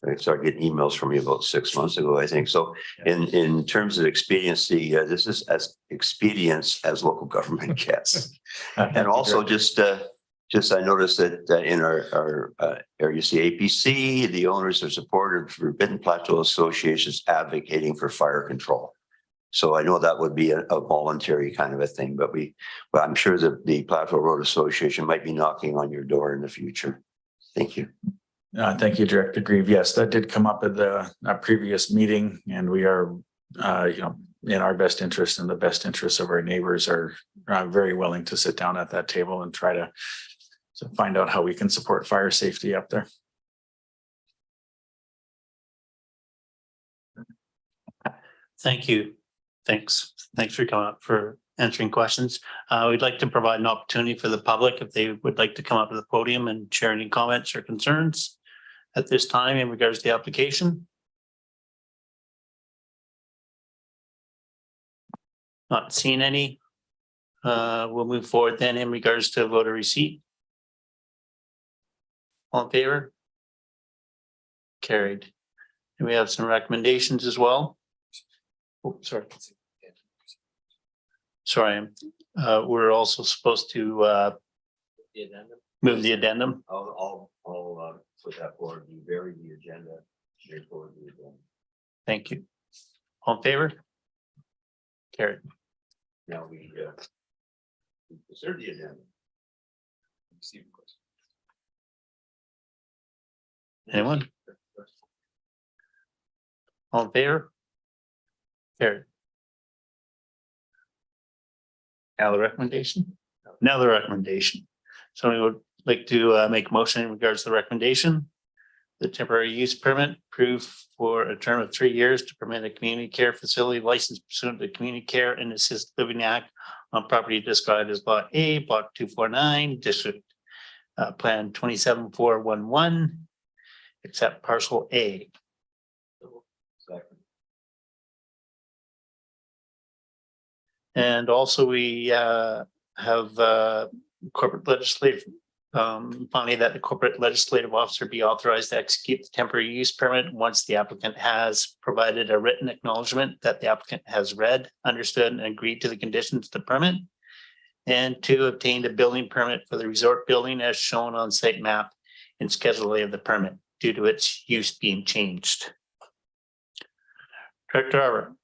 I started getting emails from you about 6 months ago, I think. So in terms of expediency, this is as expedient as local government gets. And also just I noticed that in our area APC, the owners are supported for Forbidden Plateau Associations advocating for fire control. So I know that would be a voluntary kind of a thing, but I'm sure that the Plateau Road Association might be knocking on your door in the future. Thank you. Thank you, Director Grieve. Yes, that did come up at the previous meeting, and we are, in our best interest and the best interests of our neighbors are very willing to sit down at that table and try to find out how we can support fire safety up there. Thank you. Thanks for coming up, for answering questions. We'd like to provide an opportunity for the public if they would like to come up to the podium and share any comments or concerns at this time in regards to the application. Not seeing any. We'll move forward then in regards to voter receipt. All in favor? Carried. And we have some recommendations as well. Oh, sorry. Sorry, we're also supposed to move the addendum. I'll put that forward. You vary the agenda. Forward the agenda. Thank you. All in favor? Carried. Now we consider the agenda. Anyone? All in favor? Carried. Now the recommendation. Somebody would like to make a motion in regards to the recommendation. The temporary use permit approved for a term of 3 years to permit a community care facility licensed pursuant to the Community Care and Assisted Living Act on property described as Lot A, Block 249, District Plan 27411, except Parcel A. And also we have corporate legislative finding that the corporate legislative officer be authorized to execute the temporary use permit once the applicant has provided a written acknowledgement that the applicant has read, understood, and agreed to the conditions of the permit. And to obtain the building permit for the resort building as shown on site map and Schedule A of the permit due to its use being changed. Director Arbor.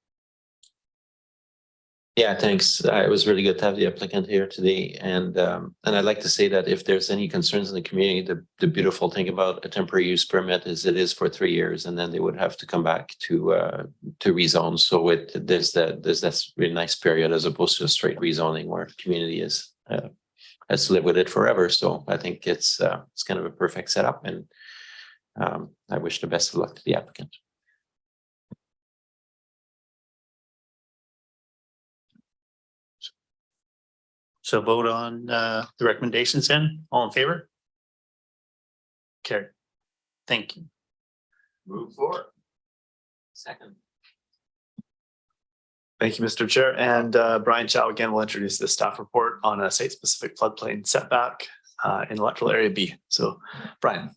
Yeah, thanks. It was really good to have the applicant here today. And I'd like to say that if there's any concerns in the community, the beautiful thing about a temporary use permit is it is for 3 years, and then they would have to come back to rezone. So there's that really nice period as opposed to a straight rezoning where the community has to live with it forever. So I think it's kind of a perfect setup, and I wish the best of luck to the applicant. So vote on the recommendations then. All in favor? Carried. Thank you. Move forward. Second. Thank you, Mr. Chair. And Brian Chow again will introduce the staff report on a site-specific floodplain setback in Electoral Area B. So, Brian.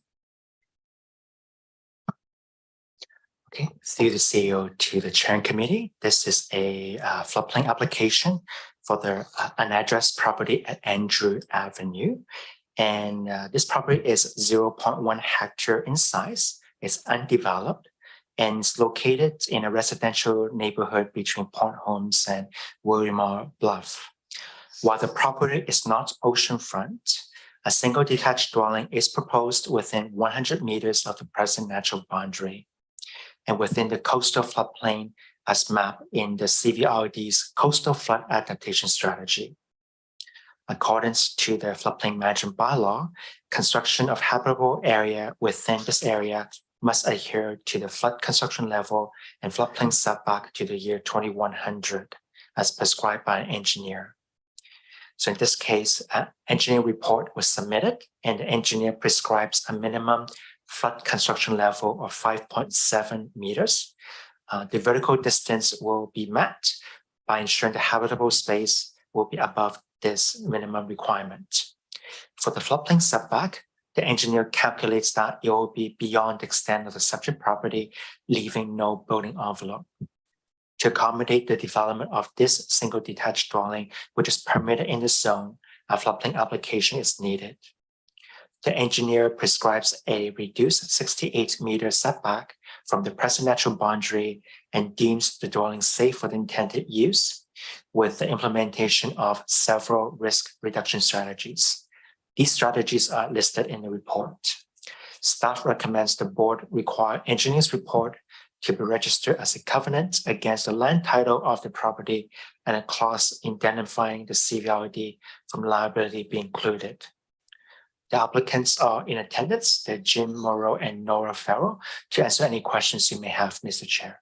Okay, through the CEO to the chairing committee. This is a floodplain application for an address property at Andrew Avenue. And this property is 0.1 hectare in size. It's undeveloped and it's located in a residential neighborhood between Port Homes and Williamore Bluff. While the property is not oceanfront, a single detached dwelling is proposed within 100 meters of the present natural boundary and within the coastal floodplain as mapped in the CVRD's Coastal Flood Adaptation Strategy. According to the floodplain management bylaw, construction of habitable area within this area must adhere to the flood construction level and floodplain setback to the year 2100 as prescribed by an engineer. So in this case, an engineer report was submitted and the engineer prescribes a minimum flood construction level of 5.7 meters. The vertical distance will be met by ensuring the habitable space will be above this minimum requirement. For the floodplain setback, the engineer calculates that it will be beyond the extent of the subject property, leaving no building envelope. To accommodate the development of this single detached dwelling, which is permitted in the zone, a floodplain application is needed. The engineer prescribes a reduced 68-meter setback from the present natural boundary and deems the dwelling safe for the intended use, with the implementation of several risk reduction strategies. These strategies are listed in the report. Staff recommends the board require engineer's report to be registered as a covenant against the land title of the property and a clause indemnifying the CVRD from liability be included. The applicants are in attendance. They're Jim Moreau and Nora Farrell to answer any questions you may have, Mr. Chair.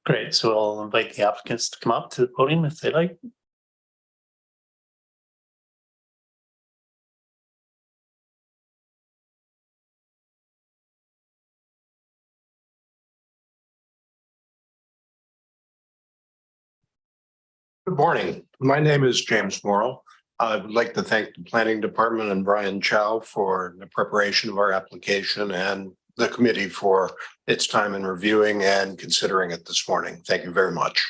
Great, so I'll invite the applicants to come up to the podium if they like. Good morning. My name is James Morrill. I would like to thank the Planning Department and Brian Chow for the preparation of our application and the committee for its time in reviewing and considering it this morning. Thank you very much.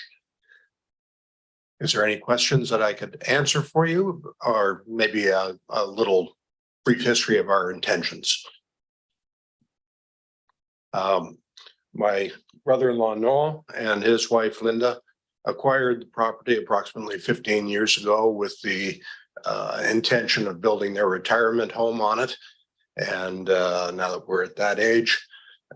Is there any questions that I could answer for you, or maybe a little brief history of our intentions? My brother-in-law Noah and his wife Linda acquired the property approximately 15 years ago with the intention of building their retirement home on it. And now that we're at that age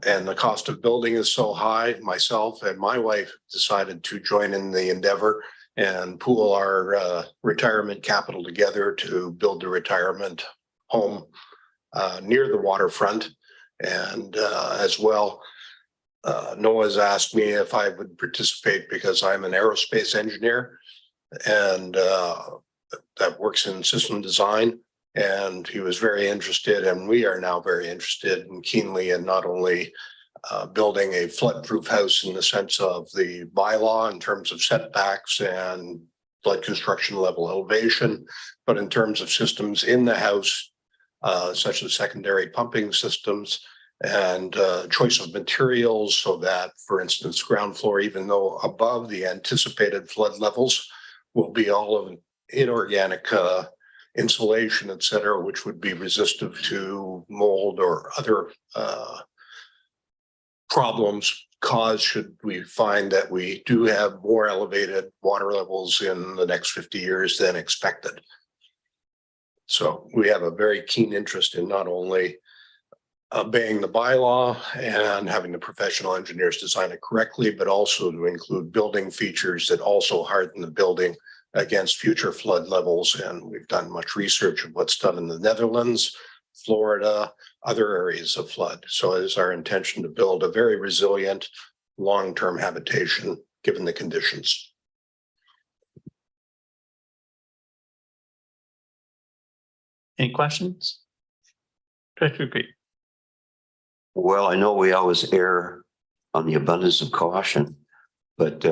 and the cost of building is so high, myself and my wife decided to join in the endeavor and pool our retirement capital together to build the retirement home near the waterfront. And as well, Noah's asked me if I would participate because I'm an aerospace engineer and that works in system design. And he was very interested, and we are now very interested and keenly in not only building a flood-proof house in the sense of the bylaw in terms of setbacks and flood construction level elevation, but in terms of systems in the house, such as secondary pumping systems and choice of materials so that, for instance, ground floor, even though above the anticipated flood levels, will be all of inorganic insulation, et cetera, which would be resistive to mold or other problems caused should we find that we do have more elevated water levels in the next 50 years than expected. So we have a very keen interest in not only obeying the bylaw and having the professional engineers design it correctly, but also to include building features that also harden the building against future flood levels. And we've done much research of what's done in the Netherlands, Florida, other areas of flood. So it is our intention to build a very resilient long-term habitation given the conditions. Any questions? Director Green. Well, I know we always err on the abundance of caution, but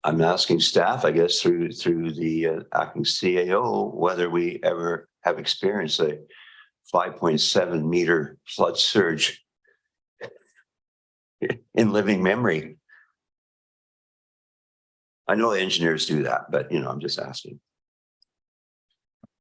I'm asking staff, I guess, through the acting CAO, whether we ever have experienced a 5.7 meter flood surge in living memory. I know the engineers do that, but I'm just asking.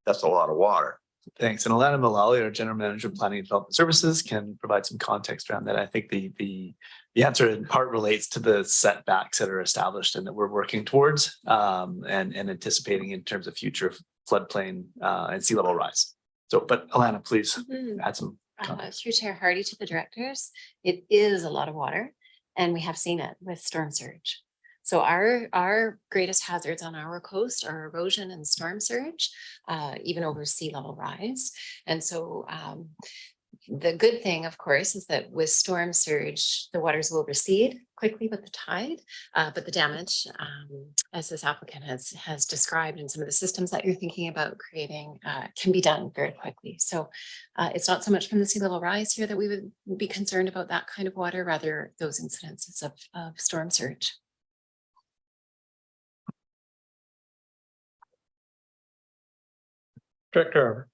That's a lot of water. Thanks. And Alana Mullally, our General Manager of Planning and Development Services, can provide some context around that. I think the answer in part relates to the setbacks that are established and that we're working towards and anticipating in terms of future floodplain and sea level rise. So, but Alana, please add some context. Through Chair Hardy to the directors, it is a lot of water and we have seen it with storm surge. So our greatest hazards on our coast are erosion and storm surge, even over sea level rise. And so the good thing, of course, is that with storm surge, the waters will recede quickly with the tide, but the damage, as this applicant has described in some of the systems that you're thinking about creating, can be done very quickly. So it's not so much from the sea level rise here that we would be concerned about that kind of water, rather those incidences of storm surge. Director.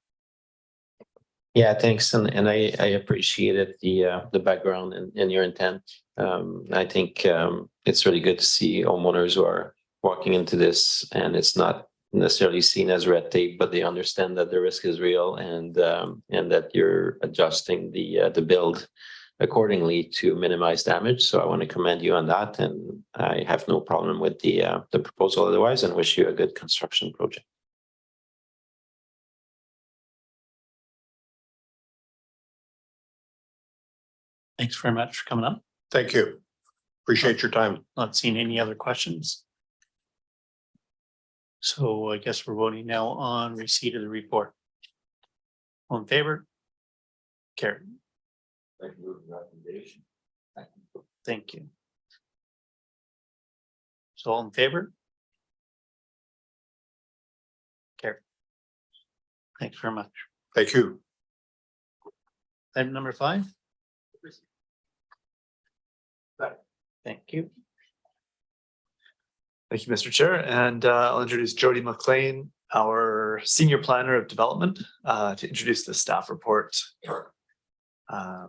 Yeah, thanks. And I appreciated the background and your intent. I think it's really good to see homeowners who are walking into this and it's not necessarily seen as red tape, but they understand that the risk is real and that you're adjusting the build accordingly to minimize damage. So I want to commend you on that. And I have no problem with the proposal otherwise, and wish you a good construction project. Thanks very much for coming up. Thank you. Appreciate your time. Not seeing any other questions. So I guess we're voting now on receipt of the report. All in favor? Carried. Thank you. So all in favor? Carried. Thanks very much. Thank you. Item number 5. Thank you. Thank you, Mr. Chair. And I'll introduce Jody McLean, our Senior Planner of Development, to introduce the staff report for a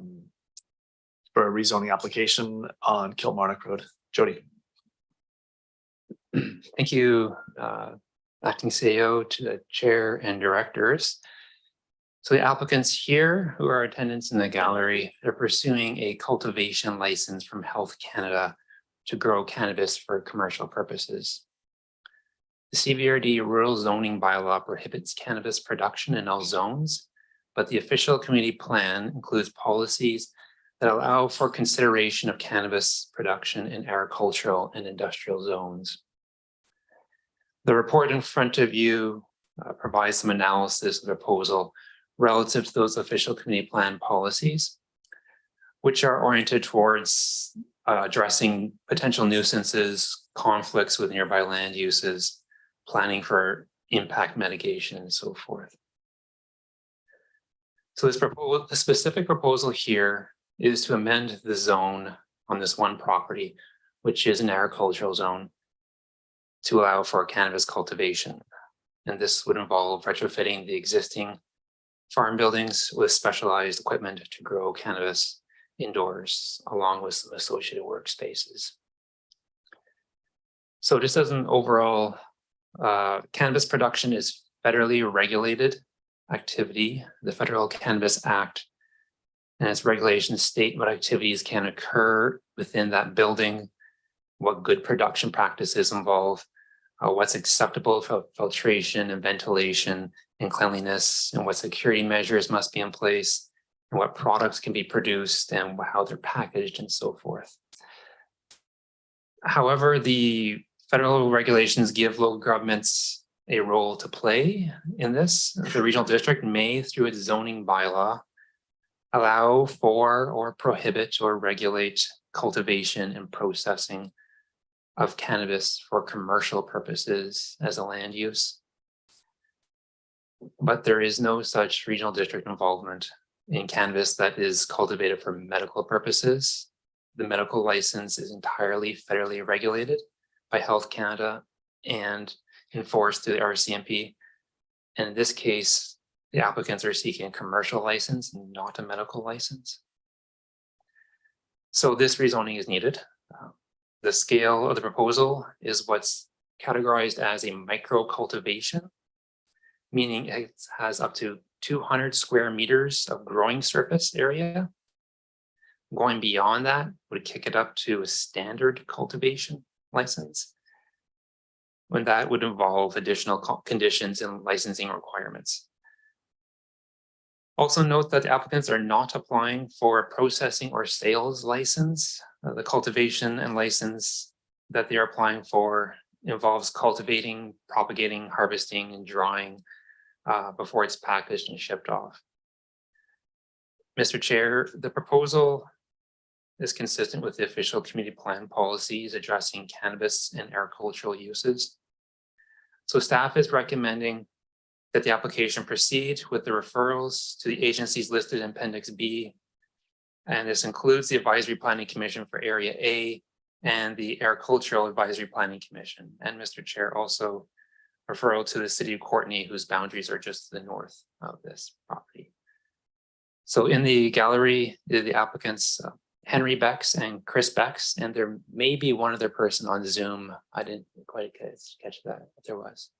rezoning application on Kilmarnock Road. Jody. Thank you, Acting CEO, to the Chair and Directors. So the applicants here who are attendants in the gallery, they're pursuing a cultivation license from Health Canada to grow cannabis for commercial purposes. The CVRD rural zoning bylaw prohibits cannabis production in all zones, but the official community plan includes policies that allow for consideration of cannabis production in agricultural and industrial zones. The report in front of you provides some analysis of the proposal relative to those official community plan policies, which are oriented towards addressing potential nuisances, conflicts with nearby land uses, planning for impact mitigation, and so forth. So the specific proposal here is to amend the zone on this one property, which is an agricultural zone, to allow for cannabis cultivation. And this would involve retrofitting the existing farm buildings with specialized equipment to grow cannabis indoors, along with some associated workspaces. So just as an overall, cannabis production is federally regulated activity. The Federal Cannabis Act and its regulations state what activities can occur within that building, what good production practices involve, what's acceptable for filtration and ventilation and cleanliness, and what security measures must be in place, and what products can be produced and how they're packaged and so forth. However, the federal regulations give local governments a role to play in this. The regional district may, through its zoning bylaw, allow for or prohibit or regulate cultivation and processing of cannabis for commercial purposes as a land use. But there is no such regional district involvement in cannabis that is cultivated for medical purposes. The medical license is entirely federally regulated by Health Canada and enforced through the RCMP. And in this case, the applicants are seeking a commercial license, not a medical license. So this rezoning is needed. The scale of the proposal is what's categorized as a micro cultivation, meaning it has up to 200 square meters of growing surface area. Going beyond that would kick it up to a standard cultivation license, when that would involve additional conditions and licensing requirements. Also note that applicants are not applying for a processing or sales license. The cultivation and license that they are applying for involves cultivating, propagating, harvesting, and drying before it's packaged and shipped off. Mr. Chair, the proposal is consistent with the official community plan policies addressing cannabis and agricultural uses. So staff is recommending that the application proceed with the referrals to the agencies listed in Appendix B. And this includes the Advisory Planning Commission for Area A and the Agricultural Advisory Planning Commission. And Mr. Chair, also referral to the City of Courtenay, whose boundaries are just to the north of this property. So in the gallery, the applicants, Henry Becks and Chris Becks, and there may be one other person on Zoom. I didn't quite catch that, but there was.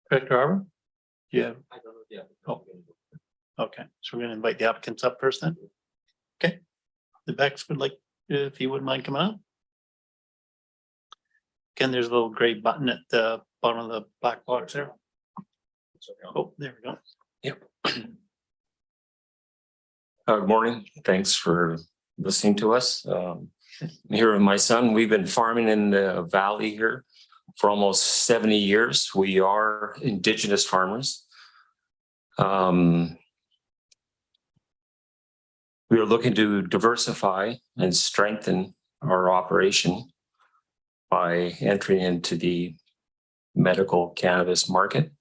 Director Arbor? Yeah. I don't know, yeah. Oh. Okay, so we're gonna invite the applicants up first then. Okay, the Becks would like, if you wouldn't mind coming up. Again, there's a little gray button at the bottom of the black box there. Oh, there we go. Yep. Good morning. Thanks for listening to us. I'm here with my son. We've been farming in the valley here for almost 70 years. We are Indigenous farmers. We are looking to diversify and strengthen our operation by entering into the medical cannabis market.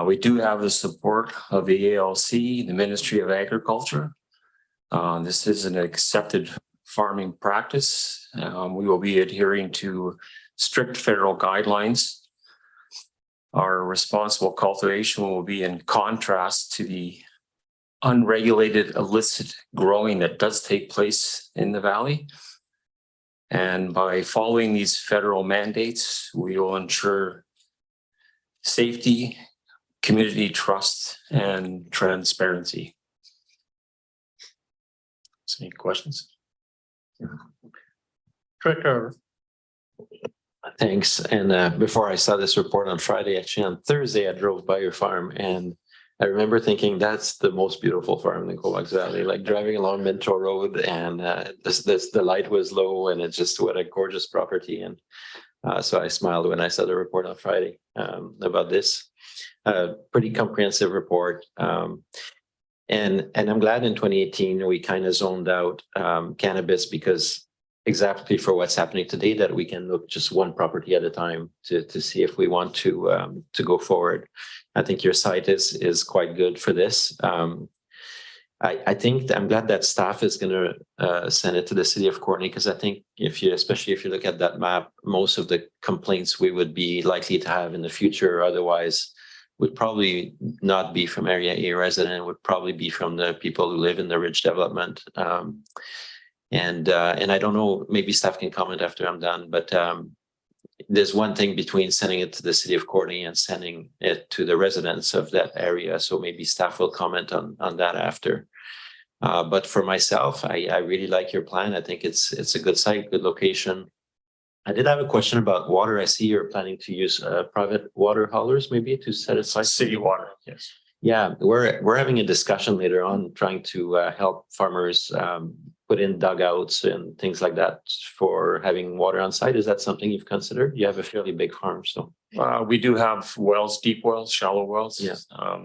We do have the support of the ALC, the Ministry of Agriculture. This is an accepted farming practice. We will be adhering to strict federal guidelines. Our responsible cultivation will be in contrast to the unregulated illicit growing that does take place in the valley. And by following these federal mandates, we will ensure safety, community trust, and transparency. So any questions? Director. Thanks. And before I saw this report on Friday, actually on Thursday, I drove by your farm and I remember thinking that's the most beautiful farm in the Comox Valley, like driving along Minto Road and the light was low and it's just what a gorgeous property. And so I smiled when I saw the report on Friday about this. Pretty comprehensive report. And I'm glad in 2018 we kind of zoned out cannabis because exactly for what's happening today that we can look just one property at a time to see if we want to go forward. I think your site is quite good for this. I think I'm glad that staff is going to send it to the City of Courtenay because I think especially if you look at that map, most of the complaints we would be likely to have in the future otherwise would probably not be from Area A resident, would probably be from the people who live in the Ridge development. And I don't know, maybe staff can comment after I'm done, but there's one thing between sending it to the City of Courtenay and sending it to the residents of that area. So maybe staff will comment on that after. But for myself, I really like your plan. I think it's a good site, good location. I did have a question about water. I see you're planning to use private water haulers maybe to set aside City water, yes. Yeah, we're having a discussion later on trying to help farmers put in dugouts and things like that for having water on site. Is that something you've considered? You have a fairly big farm, so. We do have wells, deep wells, shallow wells. Yeah.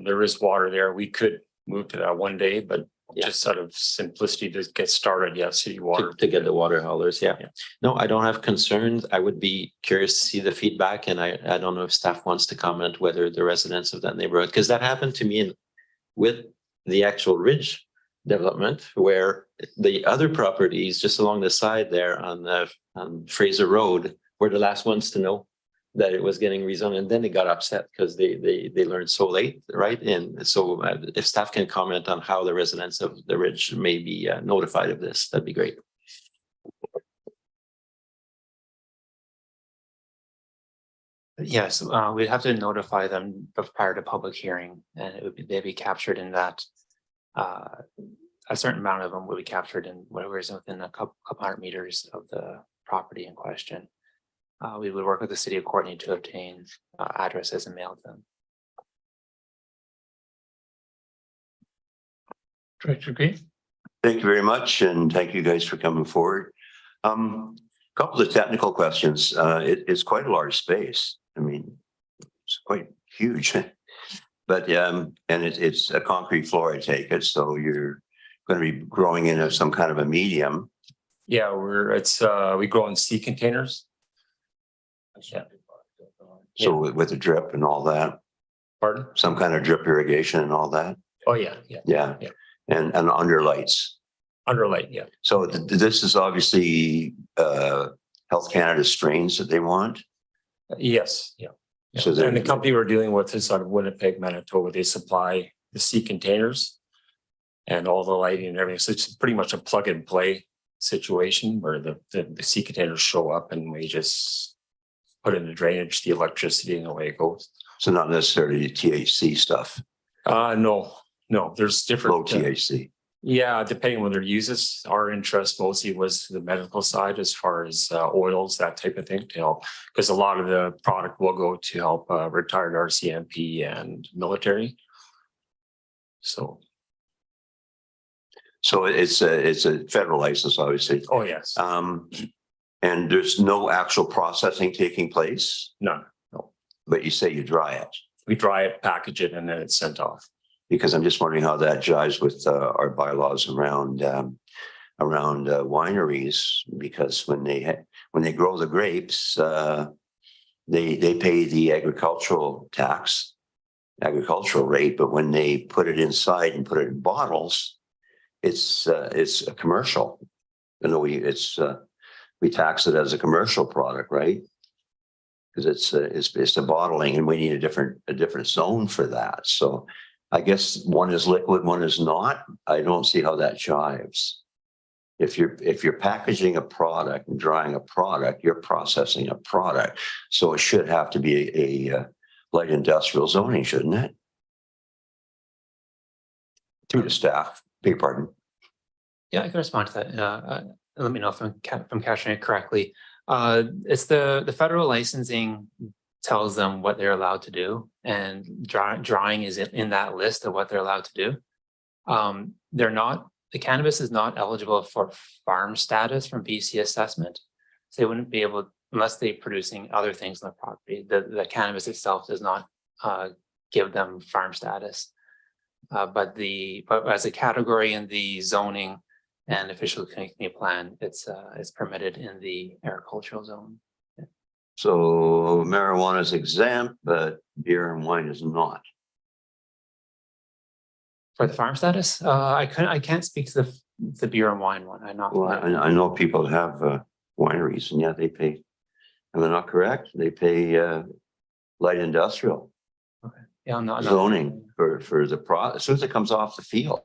There is water there. We could move to that one day, but Yeah. just out of simplicity to get started, yeah, city water. To get the water haulers, yeah. No, I don't have concerns. I would be curious to see the feedback, and I don't know if staff wants to comment whether the residents of that neighborhood, because that happened to me with the actual Ridge development, where the other properties just along the side there on Fraser Road were the last ones to know. that it was getting rezoned, and then they got upset because they learned so late, right? And so if staff can comment on how the residents of the Ridge may be notified of this, that'd be great. Yes, we'd have to notify them prior to public hearing, and it would be, they'd be captured in that. A certain amount of them will be captured in whatever is within a couple hundred meters of the property in question. We would work with the city of Courtney to obtain addresses and mail them. Director Green? Thank you very much, and thank you guys for coming forward. Couple of technical questions. It's quite a large space. I mean, it's quite huge. But and it's a concrete floor, I take it. So you're going to be growing in some kind of a medium. Yeah, we grow in sea containers. Yeah. So with the drip and all that, Pardon? some kind of drip irrigation and all that. Oh, yeah. Yeah. And under lights. Under light, yeah. So this is obviously Health Canada strains that they want. Yes, yeah. So And the company we're dealing with is out of Winnipeg, Manitoba. They supply the sea containers and all the lighting and everything. So it's pretty much a plug and play situation where the sea containers show up and we just put in the drainage, the electricity, and away it goes. So not necessarily THC stuff. No, there's different. Low THC. Yeah, depending on what their uses. Our interest mostly was the medical side as far as oils, that type of thing to help, because a lot of the product will go to help retired RCMP and military. So it's a federal license, obviously. Oh, yes. And there's no actual processing taking place. None. No. But you say you dry it. We dry it, package it, and then it's sent off. Because I'm just wondering how that jives with our bylaws around wineries. Because when they grow the grapes, they pay the agricultural rate, but when they put it inside and put it in bottles, it's a commercial. You know, we tax it as a commercial product, right? Because it's a bottling, and we need a different zone for that. So I guess one is liquid, one is not. I don't see how that jives. If you're packaging a product and drying a product, you're processing a product. So it should have to be a light industrial zoning, shouldn't it? To the staff, beg your pardon. Yeah, I can respond to that. Let me know if I'm capturing it correctly. It's the federal licensing tells them what they're allowed to do, and drying is in that list of what they're allowed to do. The cannabis is not eligible for farm status from BC assessment. So they wouldn't be able, unless they're producing other things on the property. The cannabis itself does not give them farm status. But as a category in the zoning and official community plan, it's permitted in the agricultural zone. So marijuana is exempt, but beer and wine is not. For the farm status, I can't speak to the beer and wine one. I'm not. Well, I know people have wineries, and yeah, they pay. Am I not correct? They pay light industrial. Okay. Yeah, I'm not zoning for the product as soon as it comes off the field.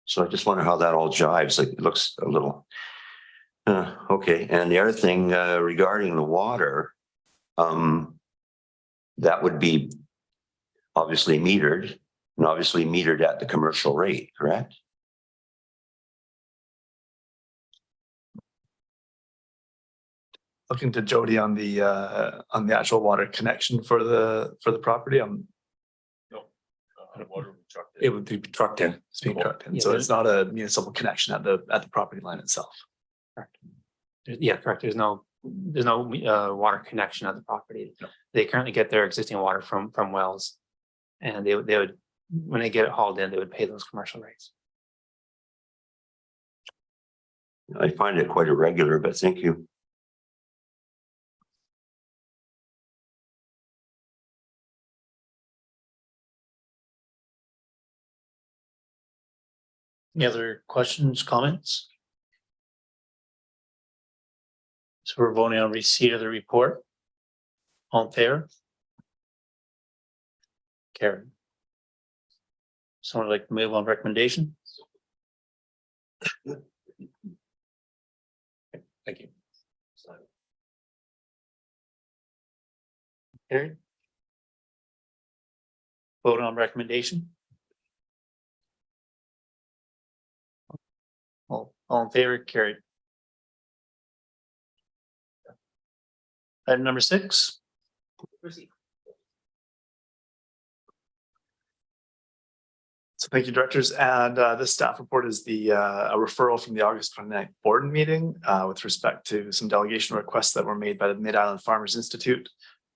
So I just wonder how that all jives. Like it looks a little. Okay, and the other thing regarding the water. That would be obviously metered and obviously metered at the commercial rate, correct? Looking to Jody on the actual water connection for the property. It would be trucked in. It's being trucked in. So it's not a municipal connection at the property line itself. Correct. Yeah, correct. There's no water connection at the property. No. They currently get their existing water from wells, and they would, when they get it hauled in, they would pay those commercial rates. I find it quite irregular, but thank you. Any other questions, comments? So we're voting on receipt of the report. All in favor? Carried. Someone like to move on recommendation? Thank you. Carried. Vote on recommendation? All in favor? Carried. Item number 6. So thank you, directors. And this staff report is a referral from the August 29th board meeting with respect to some delegation requests that were made by the Mid-Island Farmers Institute.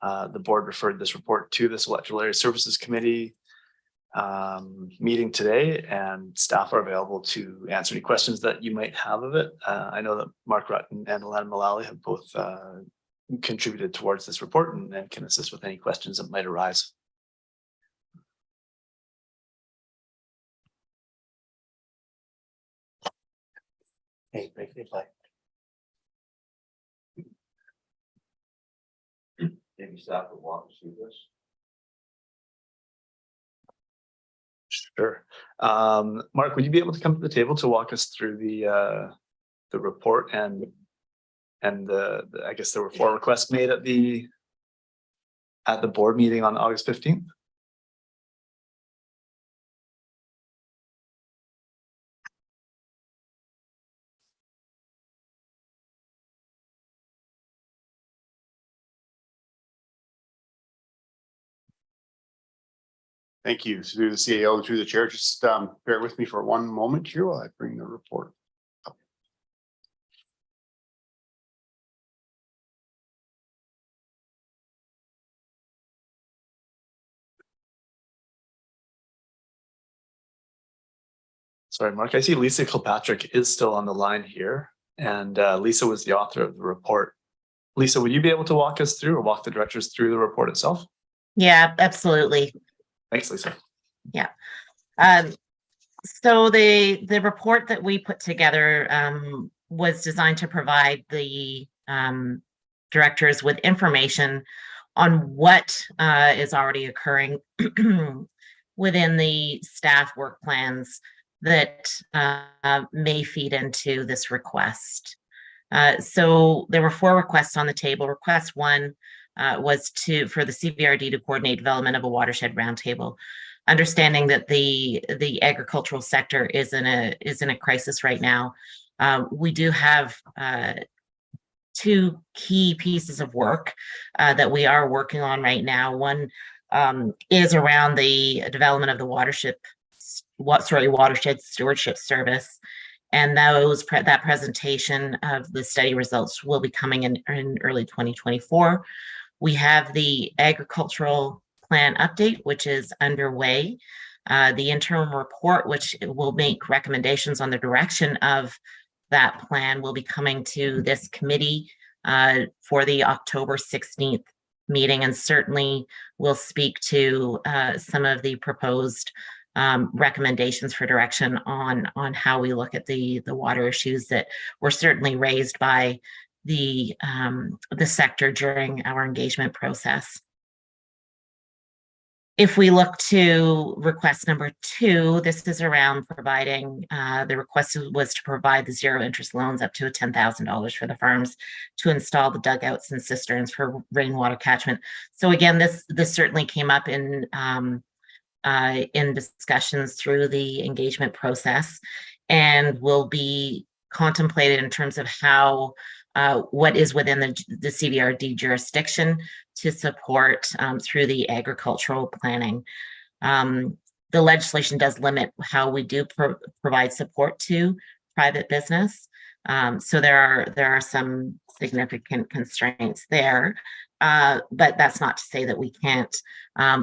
The board referred this report to this Electoral Area Services Committee meeting today, and staff are available to answer any questions that you might have of it. I know that Mark Rutten and Alana Mullally have both contributed towards this report and can assist with any questions that might arise. Hey, break the play. Maybe staff will walk us through this. Sure. Mark, would you be able to come to the table to walk us through the report and the I guess there were 4 requests made at the board meeting on August 15th? Thank you. So through the CAO and through the chair, just bear with me for one moment here while I bring the report up. Sorry, Mark, I see Lisa Kilpatrick is still on the line here, and Lisa was the author of the report. Lisa, would you be able to walk us through or walk the directors through the report itself? Yeah, absolutely. Thanks, Lisa. Yeah. So the report that we put together was designed to provide the directors with information on what is already occurring within the staff work plans that may feed into this request. So there were 4 requests on the table. Request 1 was for the CVRD to coordinate development of a watershed roundtable. Understanding that the agricultural sector is in a crisis right now, we do have 2 key pieces of work that we are working on right now. One is around the development of the watershed stewardship service, and that presentation of the study results will be coming in early 2024. We have the agricultural plan update, which is underway. The interim report, which will make recommendations on the direction of that plan, will be coming to this committee for the October 16th meeting, and certainly will speak to some of the proposed recommendations for direction on how we look at the water issues that were certainly raised by the sector during our engagement process. If we look to request number 2, this is around providing, the request was to provide the 0 interest loans up to $10,000 for the farms to install the dugouts and cisterns for rainwater catchment. So again, this certainly came up in discussions through the engagement process, and will be contemplated in terms of how what is within the CVRD jurisdiction to support through the agricultural planning. The legislation does limit how we do provide support to private business. So there are some significant constraints there. But that's not to say that we can't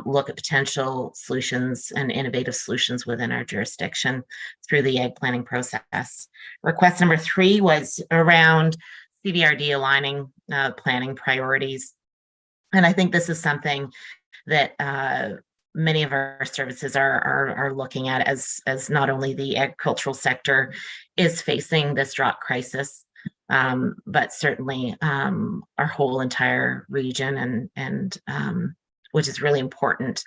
look at potential solutions and innovative solutions within our jurisdiction through the ag planning process. Request number 3 was around CVRD aligning planning priorities. And I think this is something that many of our services are looking at as not only the agricultural sector is facing this drought crisis, But certainly our whole entire region and which is really important.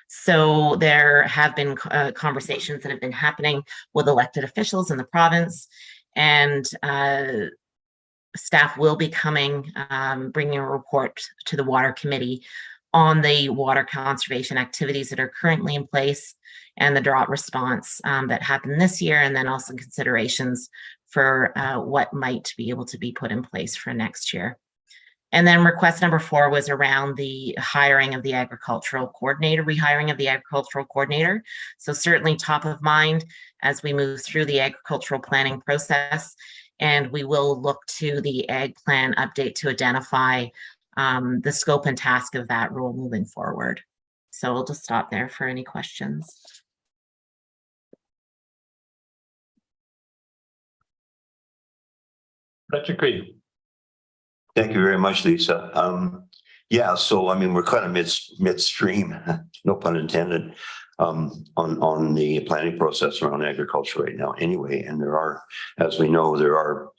So there have been conversations that have been happening with elected officials in the province, and staff will be coming, bringing a report to the Water Committee on the water conservation activities that are currently in place and the drought response that happened this year, and then also considerations for what might be able to be put in place for next year. And then request number 4 was around the hiring of the agricultural coordinator, rehiring of the agricultural coordinator. So certainly top of mind as we move through the agricultural planning process. And we will look to the ag plan update to identify the scope and task of that role moving forward. So we'll just stop there for any questions. Patrick Reed. Thank you very much, Lisa. Yeah, so I mean, we're kind of midstream, no pun intended, on the planning process around agriculture right now anyway. And there are, as we know, there are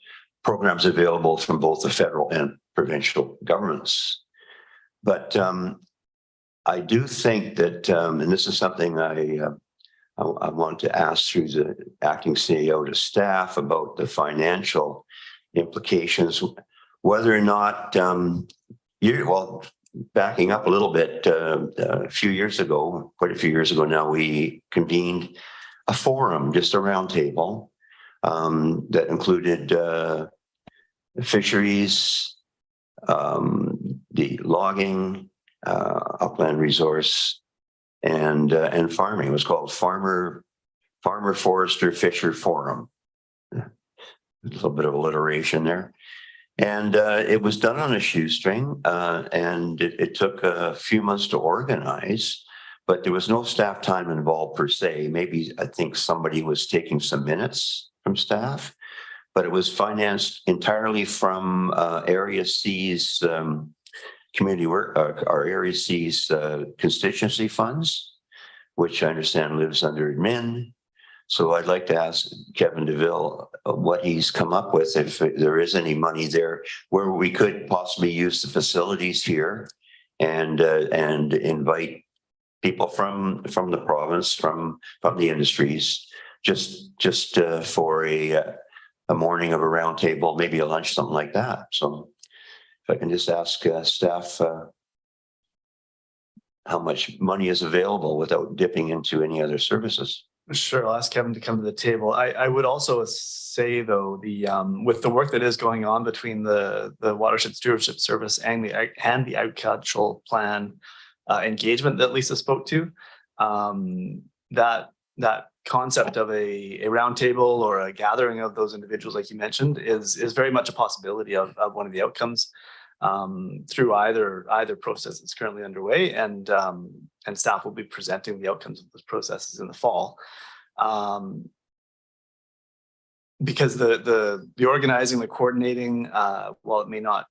programs available from both the federal and provincial governments. But I do think that, and this is something I want to ask through the acting CEO to staff about the financial implications, whether or not well, backing up a little bit, a few years ago, quite a few years ago now, we convened a forum, just a roundtable that included fisheries, the logging, upland resource, and farming. It was called Farmer Forester Fisher Forum. A little bit of alliteration there. And it was done on a shoestring, and it took a few months to organize, but there was no staff time involved per se. Maybe I think somebody was taking some minutes from staff, but it was financed entirely from Area C's community work, our Area C's constituency funds, which I understand lives under admin. So I'd like to ask Kevin DeVille what he's come up with, if there is any money there, where we could possibly use the facilities here and invite people from the province, from the industries, just for a morning of a round table, maybe a lunch, something like that. So if I can just ask staff how much money is available without dipping into any other services. Sure, I'll ask Kevin to come to the table. I would also say, though, the with the work that is going on between the Watershed Stewardship Service and the agricultural plan engagement that Lisa spoke to, that concept of a roundtable or a gathering of those individuals, like you mentioned, is very much a possibility of one of the outcomes through either process that's currently underway, and staff will be presenting the outcomes of those processes in the fall. Because the organizing, the coordinating, while it may not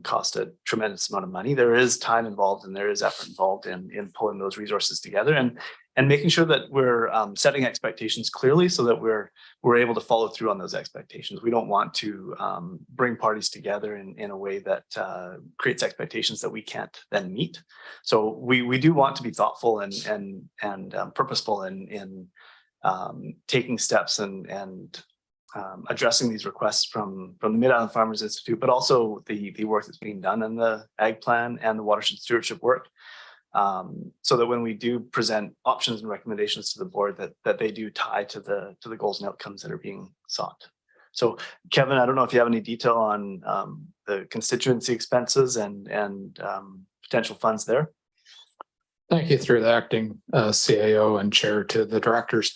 cost a tremendous amount of money, there is time involved and there is effort involved in pulling those resources together and making sure that we're setting expectations clearly so that we're able to follow through on those expectations. We don't want to bring parties together in a way that creates expectations that we can't then meet. So we do want to be thoughtful and purposeful in taking steps and addressing these requests from the Mid-Island Farmers Institute, but also the work that's being done in the ag plan and the watershed stewardship work. So that when we do present options and recommendations to the board, that they do tie to the goals and outcomes that are being sought. So Kevin, I don't know if you have any detail on the constituency expenses and potential funds there. Thank you, through the acting CAO and chair, to the directors.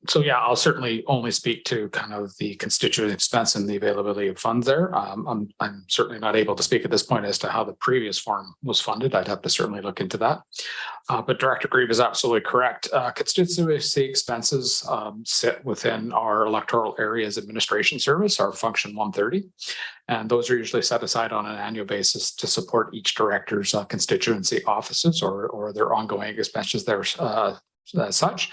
So yeah, I'll certainly only speak to kind of the constituent expense and the availability of funds there. I'm certainly not able to speak at this point as to how the previous forum was funded. I'd have to certainly look into that. But Director Grieve is absolutely correct. Constituency expenses sit within our electoral areas administration service, our function 130. And those are usually set aside on an annual basis to support each director's constituency offices or their ongoing expenses there as such.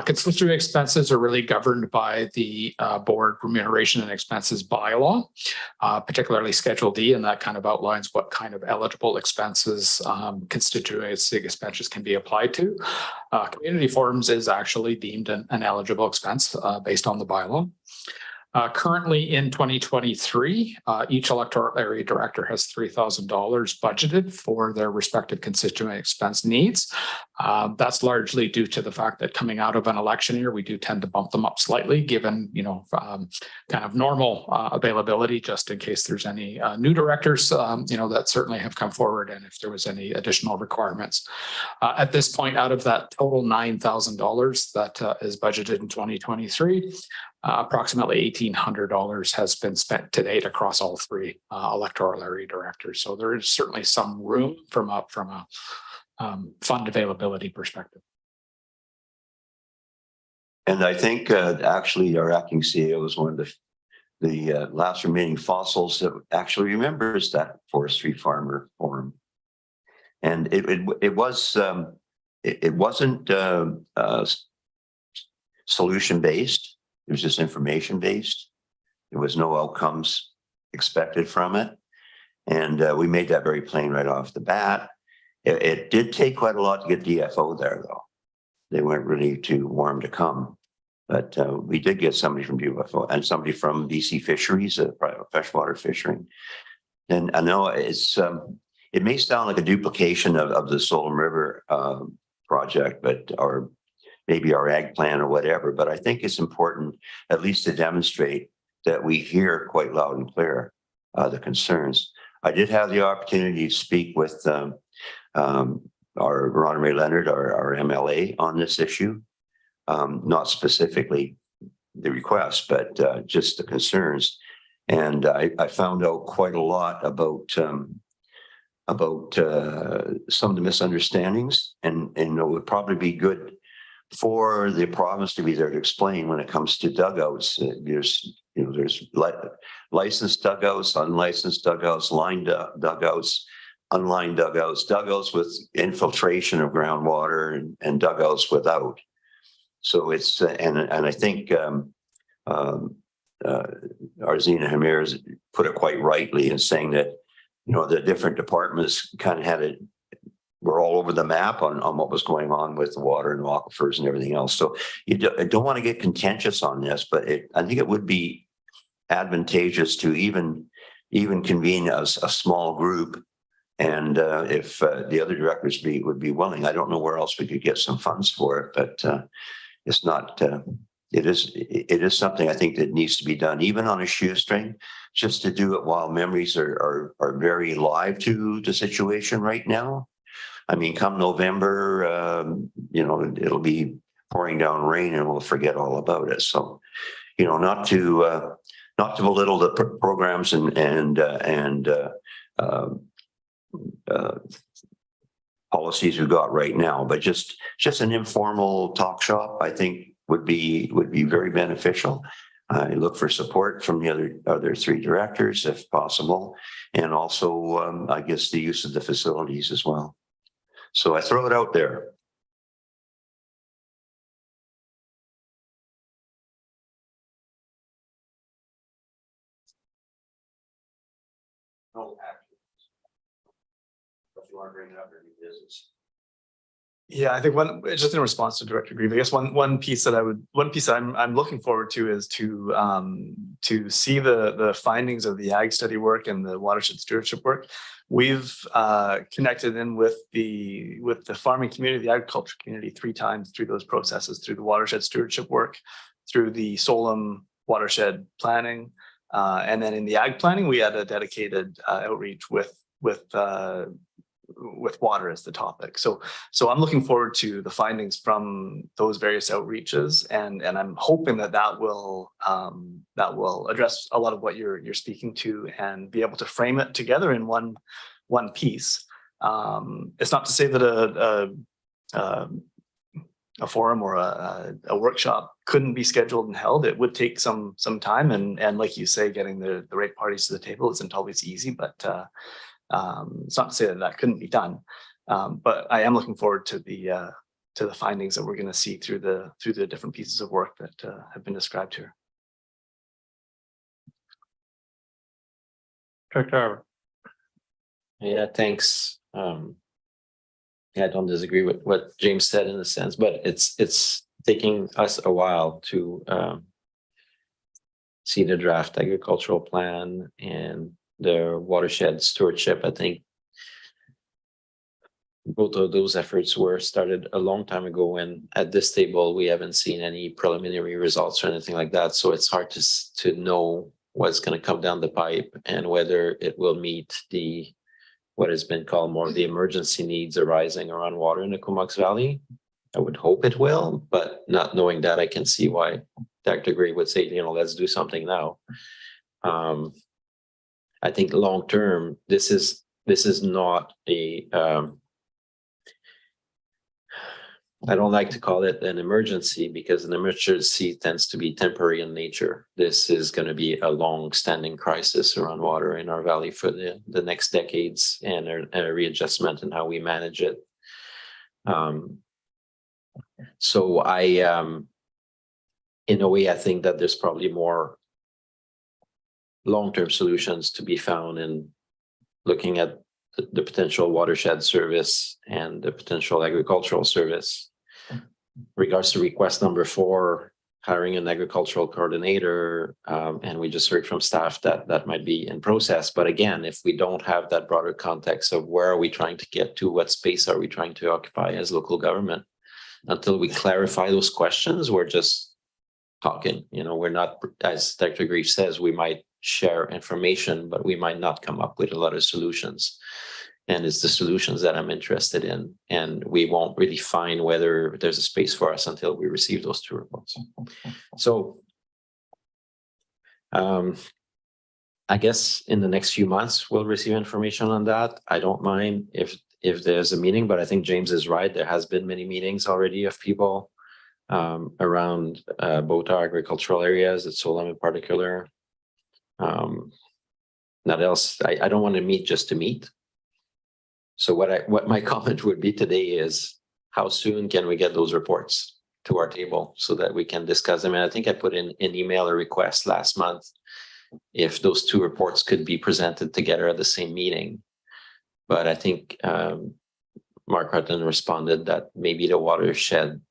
Constituent expenses are really governed by the board remuneration and expenses bylaw, particularly Schedule D, and that kind of outlines what kind of eligible expenses constituency expenses can be applied to. Community forums is actually deemed an eligible expense based on the bylaw. Currently in 2023, each electoral area director has $3,000 budgeted for their respective constituent expense needs. That's largely due to the fact that coming out of an election year, we do tend to bump them up slightly, given kind of normal availability, just in case there's any new directors, that certainly have come forward, and if there was any additional requirements. At this point, out of that total $9,000 that is budgeted in 2023. Approximately $1,800 has been spent to date across all three electoral area directors. So there is certainly some room from a fund availability perspective. And I think actually our acting CEO is one of the last remaining fossils that actually remembers that forestry farmer forum. And it wasn't solution based. It was just information based. There was no outcomes expected from it. And we made that very plain right off the bat. It did take quite a lot to get DFO there, though. They weren't really too warm to come. But we did get somebody from DFO and somebody from BC Fisheries, freshwater fishing. And I know it may sound like a duplication of the Solom River project, or maybe our ag plan or whatever, but I think it's important at least to demonstrate that we hear quite loud and clear the concerns. I did have the opportunity to speak with our Ron Ray Leonard, our MLA, on this issue, not specifically the request, but just the concerns. And I found out quite a lot about some of the misunderstandings, and it would probably be good for the province to be there to explain when it comes to dugouts. There's licensed dugouts, unlicensed dugouts, lined dugouts, unlined dugouts, dugouts with infiltration of groundwater, and dugouts without. So it's and I think Arzina Hamir has put it quite rightly in saying that the different departments kind of had it. We're all over the map on what was going on with the water and aquifers and everything else. So I don't want to get contentious on this, but I think it would be advantageous to even convene a small group. And if the other directors would be willing, I don't know where else we could get some funds for it, but it's not. It is something I think that needs to be done, even on a shoestring, just to do it while memories are very live to the situation right now. I mean, come November, it'll be pouring down rain and we'll forget all about it. So, not to belittle the programs and policies we've got right now, but just an informal talk shop, I think would be very beneficial. I look for support from the other three directors if possible, and also I guess the use of the facilities as well. So I throw it out there. No action. If you want to bring it up in business. Yeah, I think just in response to Director Grieve, I guess one piece I'm looking forward to is to see the findings of the ag study work and the watershed stewardship work. We've connected in with the farming community, the agriculture community 3 times through those processes, through the watershed stewardship work, through the Solom watershed planning, and then in the ag planning, we had a dedicated outreach with water as the topic. So I'm looking forward to the findings from those various outreaches, and I'm hoping that will address a lot of what you're speaking to and be able to frame it together in one piece. It's not to say that a forum or a workshop couldn't be scheduled and held. It would take some time, and like you say, getting the right parties to the table isn't always easy, but it's not to say that couldn't be done, but I am looking forward to the findings that we're going to see through the different pieces of work that have been described here. Director. Yeah, thanks. Yeah, I don't disagree with what James said in a sense, but it's taking us a while to see the draft agricultural plan and the watershed stewardship. I think both of those efforts were started a long time ago, and at this table we haven't seen any preliminary results or anything like that. So it's hard to know what's going to come down the pipe and whether it will meet the what has been called more of the emergency needs arising around water in the Comox Valley. I would hope it will, but not knowing that, I can see why Dr. Gray would say, let's do something now. I think long term, this is not a I don't like to call it an emergency because an emergency tends to be temporary in nature. This is going to be a long-standing crisis around water in our valley for the next decades, and a readjustment in how we manage it. So in a way, I think that there's probably more long-term solutions to be found in looking at the potential watershed service and the potential agricultural service. Regards to request number 4, hiring an agricultural coordinator, and we just heard from staff that might be in process. But again, if we don't have that broader context of where are we trying to get to, what space are we trying to occupy as local government, until we clarify those questions, we're just talking. We're not, as Dr. Grief says, we might share information, but we might not come up with a lot of solutions. And it's the solutions that I'm interested in. And we won't really find whether there's a space for us until we receive those 2 reports. So I guess in the next few months, we'll receive information on that. I don't mind if there's a meeting, but I think James is right. There has been many meetings already of people around both our agricultural areas, at Solom in particular. Not else. I don't want to meet just to meet. So what my comment would be today is, how soon can we get those reports to our table so that we can discuss them? And I think I put in an email a request last month if those 2 reports could be presented together at the same meeting. But I think Mark Hutton responded that maybe the watershed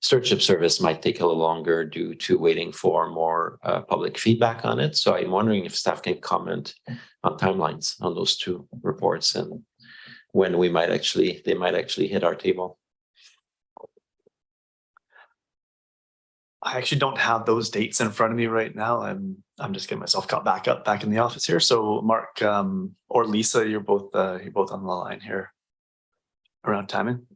stewardship service might take a little longer due to waiting for more public feedback on it. So I'm wondering if staff can comment on timelines on those 2 reports and when they might actually hit our table. I actually don't have those dates in front of me right now. I'm just getting myself got back in the office here. So Mark or Lisa, you're both on the line here around timing.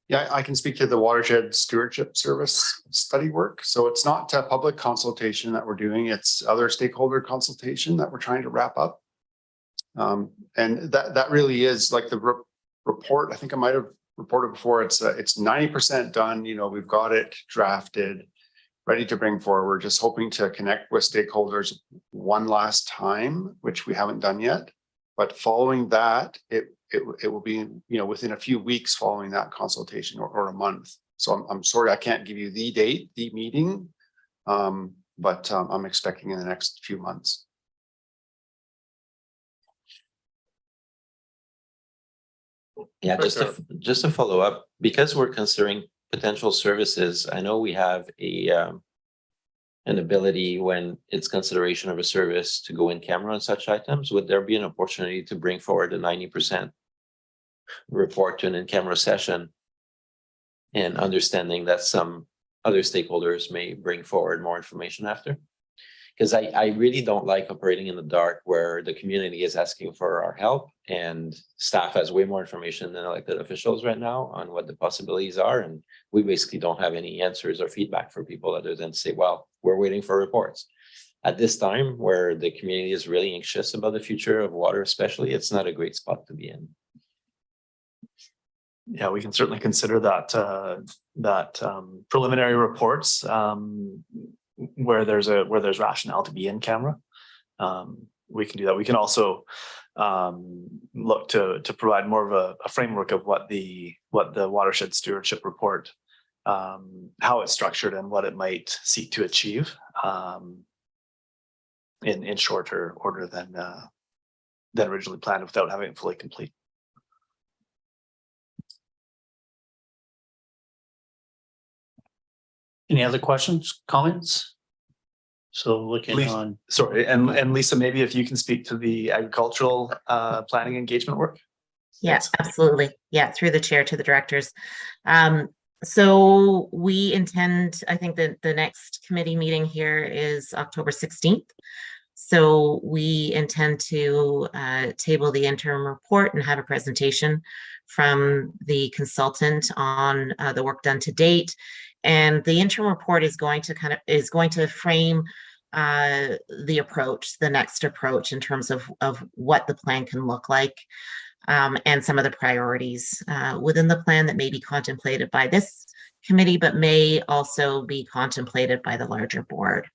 Yeah, I can speak to the watershed stewardship service study work. So it's not a public consultation that we're doing. It's other stakeholder consultation that we're trying to wrap up. And that really is like the report. I think I might have reported before. It's 90% done. We've got it drafted, ready to bring forward. Just hoping to connect with stakeholders one last time, which we haven't done yet. But following that, it will be, within a few weeks following that consultation or a month. So I'm sorry, I can't give you the date, the meeting, but I'm expecting in the next few months. Yeah, just to follow up, because we're considering potential services, I know we have an ability when it's consideration of a service to go in camera on such items. Would there be an opportunity to bring forward a 90% report to an in-camera session, and understanding that some other stakeholders may bring forward more information after? Because I really don't like operating in the dark where the community is asking for our help and staff has way more information than elected officials right now on what the possibilities are. And we basically don't have any answers or feedback for people other than to say, well, we're waiting for reports. At this time where the community is really anxious about the future of water, especially, it's not a great spot to be in. Yeah, we can certainly consider that preliminary reports where there's rationale to be in camera. We can do that. We can also look to provide more of a framework of what the watershed stewardship report, how it's structured and what it might seek to achieve in shorter order than originally planned without having it fully complete. Any other questions, comments? So looking Lisa- on, Sorry, and Lisa, maybe if you can speak to the agricultural planning engagement work. Yeah, Yes. absolutely. Yeah, through the chair to the directors. So we intend, I think that the next committee meeting here is October 16th. So we intend to table the interim report and have a presentation from the consultant on the work done to date. And the interim report is going to frame the approach, the next approach in terms of what the plan can look like. And some of the priorities within the plan that may be contemplated by this committee, but may also be contemplated by the larger board.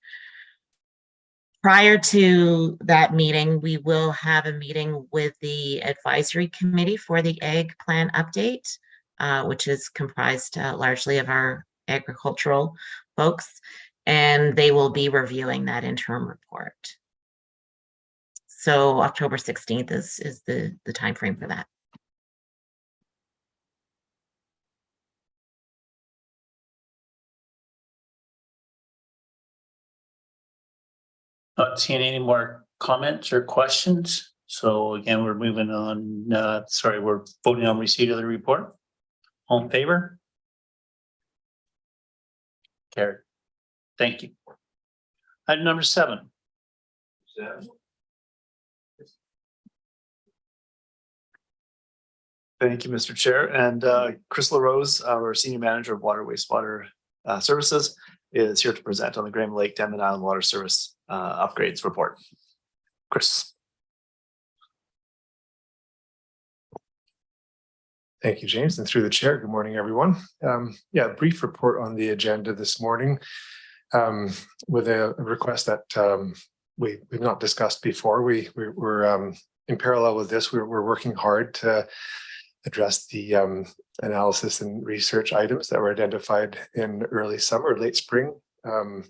Prior to that meeting, we will have a meeting with the advisory committee for the ag plan update, which is comprised largely of our agricultural folks, and they will be reviewing that interim report. So October 16th is the time frame for that. not seeing any more comments or questions. So again, we're moving on. We're voting on receipt of the report. All in favor? Carried. Thank you. Item number 7. Thank you, Mr. Chair. And Chris LaRose, our Senior Manager of Water Wastewater Services, is here to present on the Graham Lake Denman Island Water Service upgrades report. Chris. Thank you, James, and through the chair, good morning, everyone. Yeah, a brief report on the agenda this morning with a request that we've not discussed before. We're in parallel with this, we're working hard to address the analysis and research items that were identified in early summer, late spring, to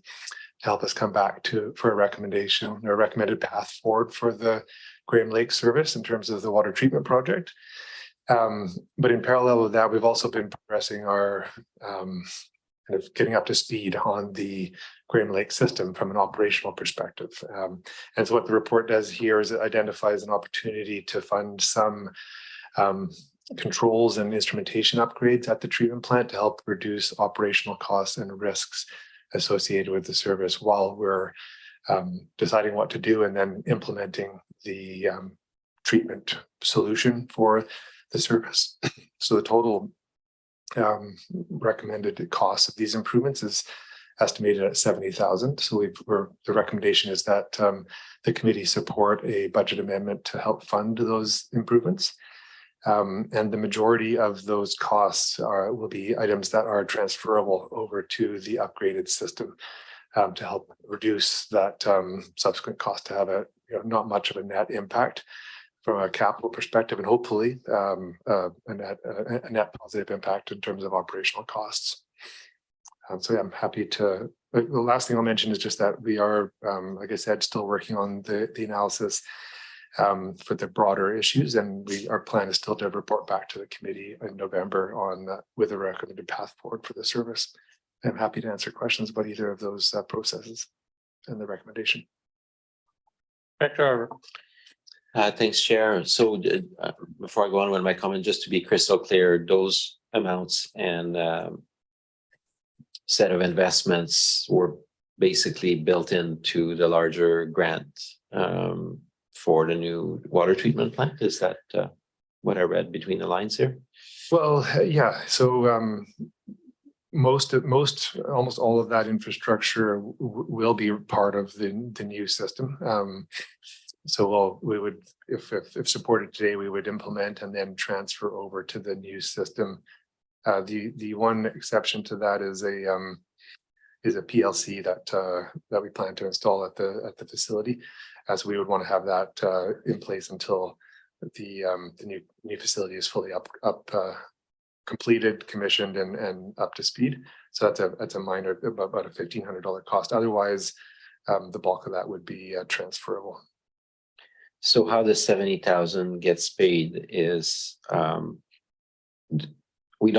help us come back for a recommendation or recommended path forward for the Graham Lake service in terms of the water treatment project. But in parallel with that, we've also been progressing our kind of getting up to speed on the Graham Lake system from an operational perspective. And so what the report does here is it identifies an opportunity to fund some controls and instrumentation upgrades at the treatment plant to help reduce operational costs and risks associated with the service while we're deciding what to do and then implementing the treatment solution for the service. So the total recommended cost of these improvements is estimated at $70,000. So the recommendation is that the committee support a budget amendment to help fund those improvements. And the majority of those costs will be items that are transferable over to the upgraded system to help reduce that subsequent cost to have not much of a net impact from a capital perspective, and hopefully a net positive impact in terms of operational costs. So yeah, I'm happy to. The last thing I'll mention is just that we are, like I said, still working on the analysis for the broader issues, and our plan is still to report back to the committee in November on with a recommended path forward for the service. I'm happy to answer questions about either of those processes and the recommendation. Thanks, Chair. So before I go on with my comment, just to be crystal clear, those amounts and set of investments were basically built into the larger grant for the new water treatment plant. Is that what I read between the lines here? Well, yeah. So almost all of that infrastructure will be part of the new system. So we would, if supported today, we would implement and then transfer over to the new system. The one exception to that is is a PLC that we plan to install at the facility, as we would want to have that in place until the new facility is fully completed, commissioned, and up to speed. So that's a minor, about a $1,500 cost. Otherwise, the bulk of that would be transferable. So how the 70,000 gets paid is, we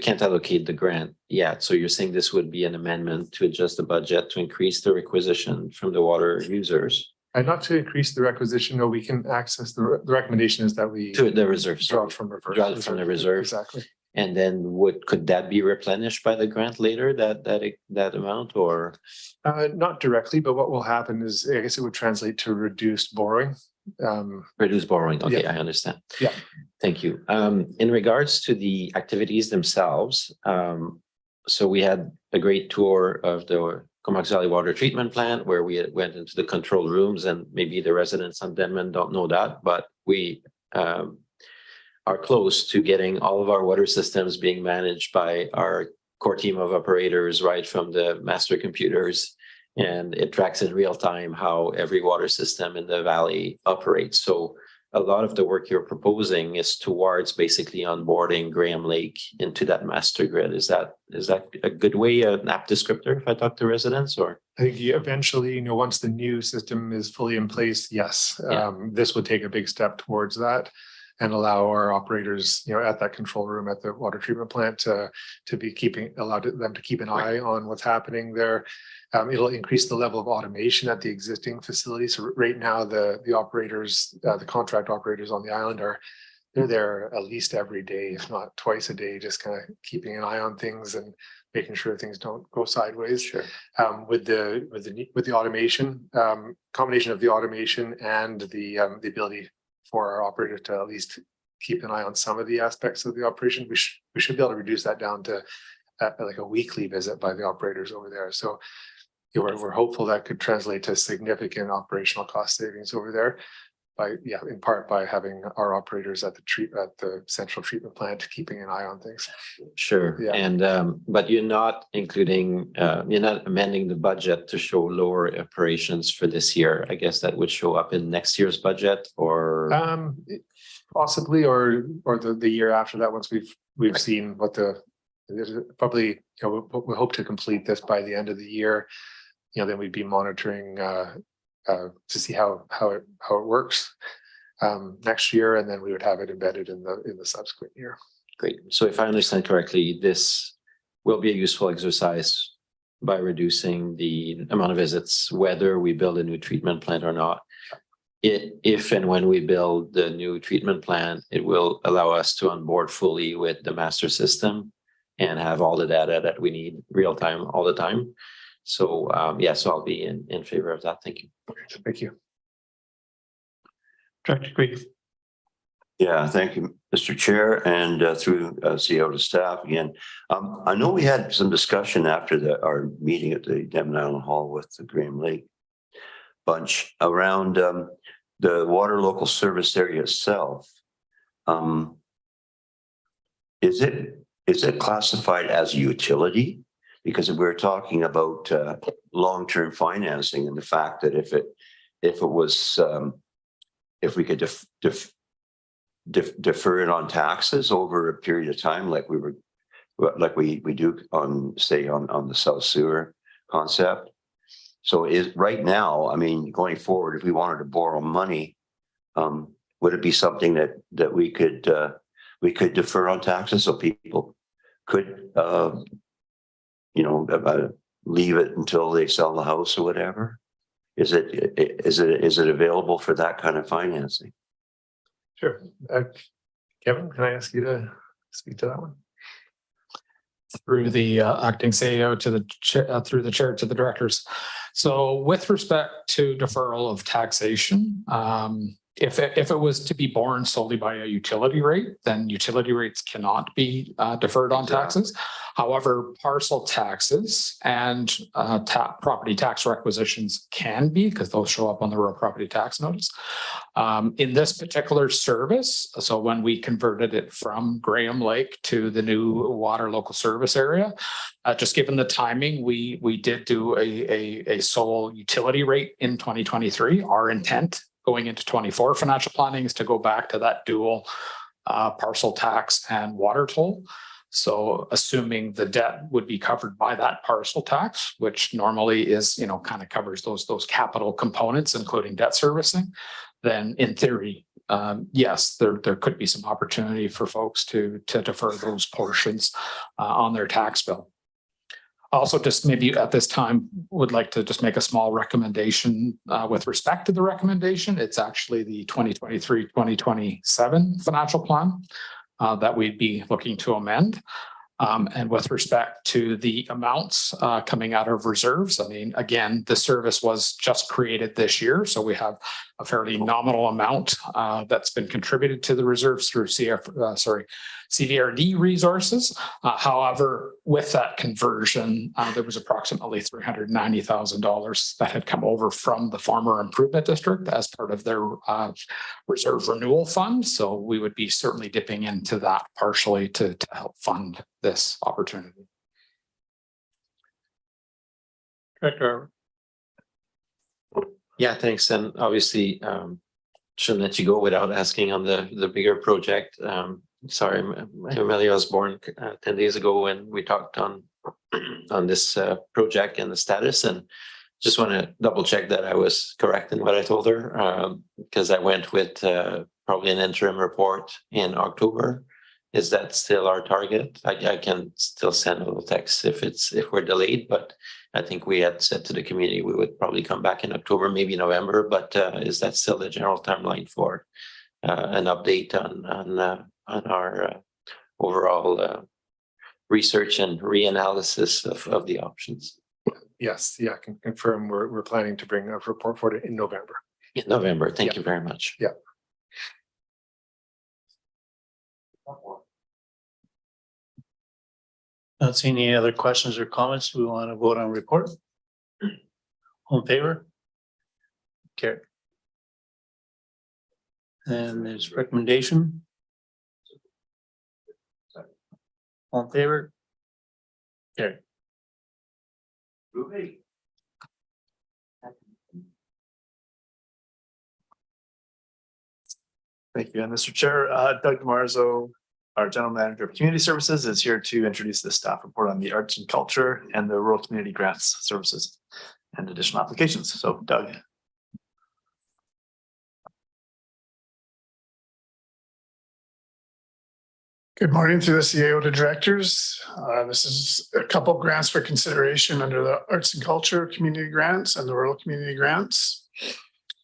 can't allocate the grant yet. So you're saying this would be an amendment to adjust the budget to increase the requisition from the water users? And not to increase the requisition, no, we can access the recommendation is that we To the reserve. draw it from reserve. Draw it from the reserve. Exactly. And then could that be replenished by the grant later, that amount, or? Not directly, but what will happen is, I guess it would translate to reduced borrowing. Reduced borrowing, okay, Yeah. I understand. Yeah. Thank you. In regards to the activities themselves, so we had a great tour of the Comox Valley Water Treatment Plant where we went into the control rooms, and maybe the residents on Denman don't know that, but we are close to getting all of our water systems being managed by our core team of operators, right from the master computers, and it tracks in real time how every water system in the valley operates. So a lot of the work you're proposing is towards basically onboarding Graham Lake into that master grid. Is that a good way, an apt descriptor if I talk to residents, or? I think eventually, once the new system is fully in place, yes, this would take a big step towards that and allow our operators, at that control room at the water treatment plant to be allowed them to keep an eye on what's happening there. It'll increase the level of automation at the existing facility. So right now, the operators, the contract operators on the island they're there at least every day, if not twice a day, just kind of keeping an eye on things and making sure things don't go sideways. Sure. With the automation, combination of the automation and the ability for our operator to at least keep an eye on some of the aspects of the operation, we should be able to reduce that down to like a weekly visit by the operators over there. So we're hopeful that could translate to significant operational cost savings over there in part by having our operators at the central treatment plant keeping an eye on things. Sure. Yeah. And but you're not amending the budget to show lower operations for this year. I guess that would show up in next year's budget, or possibly, or the year after that, once we've seen what probably, we hope to complete this by the end of the year. Then we'd be monitoring to see how it works next year, and then we would have it embedded in the subsequent year. Great. So if I understand correctly, this will be a useful exercise by reducing the amount of visits, whether we build a new treatment plant or not. If and when we build the new treatment plant, it will allow us to onboard fully with the master system and have all the data that we need real time all the time. So so I'll be in favor of that. Thank you. Thank you. Director Green. Yeah, thank you, Mr. Chair, and through CEO to staff again. I know we had some discussion after our meeting at the Denman Island Hall with the Graham Lake bunch around the water local service area itself. Is it classified as a utility? Because we're talking about long-term financing and the fact that if we could defer it on taxes over a period of time, like we do on the South Sewer concept. So right now, I mean, going forward, if we wanted to borrow money, would it be something that we could defer on taxes so people could leave it until they sell the house or whatever? Is it available for that kind of financing? Sure. Kevin, can I ask you to speak to that one? Through the acting CEO to the chair, through the chair to the directors. So with respect to deferral of taxation, If it was to be borne solely by a utility rate, then utility rates cannot be deferred on taxes. However, parcel taxes and property tax requisitions can be, because those show up on the real property tax notice. In this particular service, so when we converted it from Graham Lake to the new water local service area, just given the timing, we did do a sole utility rate in 2023. Our intent going into 24 financial planning is to go back to that dual parcel tax and water toll. So assuming the debt would be covered by that parcel tax, which normally is, kind of covers those capital components, including debt servicing, then in theory, yes, there could be some opportunity for folks to defer those portions on their tax bill. Also, just maybe at this time would like to just make a small recommendation with respect to the recommendation. It's actually the 2023-2027 financial plan that we'd be looking to amend. And with respect to the amounts coming out of reserves, I mean, again, the service was just created this year, so we have a fairly nominal amount that's been contributed to the reserves through CVRD resources. However, with that conversion, there was approximately $390,000 that had come over from the Farmer Improvement District as part of their reserve renewal fund. So we would be certainly dipping into that partially to help fund this opportunity. Director. Yeah, thanks. And obviously, shouldn't let you go without asking on the bigger project. Sorry, Amelia was born 10 days ago when we talked on this project and the status, and just want to double check that I was correct in what I told her, because I went with probably an interim report in October. Is that still our target? I can still send a little text if we're delayed, but I think we had said to the community we would probably come back in October, maybe November. But is that still the general timeline for an update on our overall research and reanalysis of the options? Yes, yeah, I can confirm we're planning to bring a report for it in November. In November, thank you very much. Yeah. Not seeing any other questions or comments. We want to vote on report. All in favor? Carry. And there's recommendation. All in favor? Carry. Thank you. And Mr. Chair, Doug DeMarzo, our General Manager of Community Services, is here to introduce the staff report on the arts and culture and the rural community grants services and additional applications. So Doug. Good morning to the CAO to directors. This is a couple of grants for consideration under the arts and culture community grants and the rural community grants.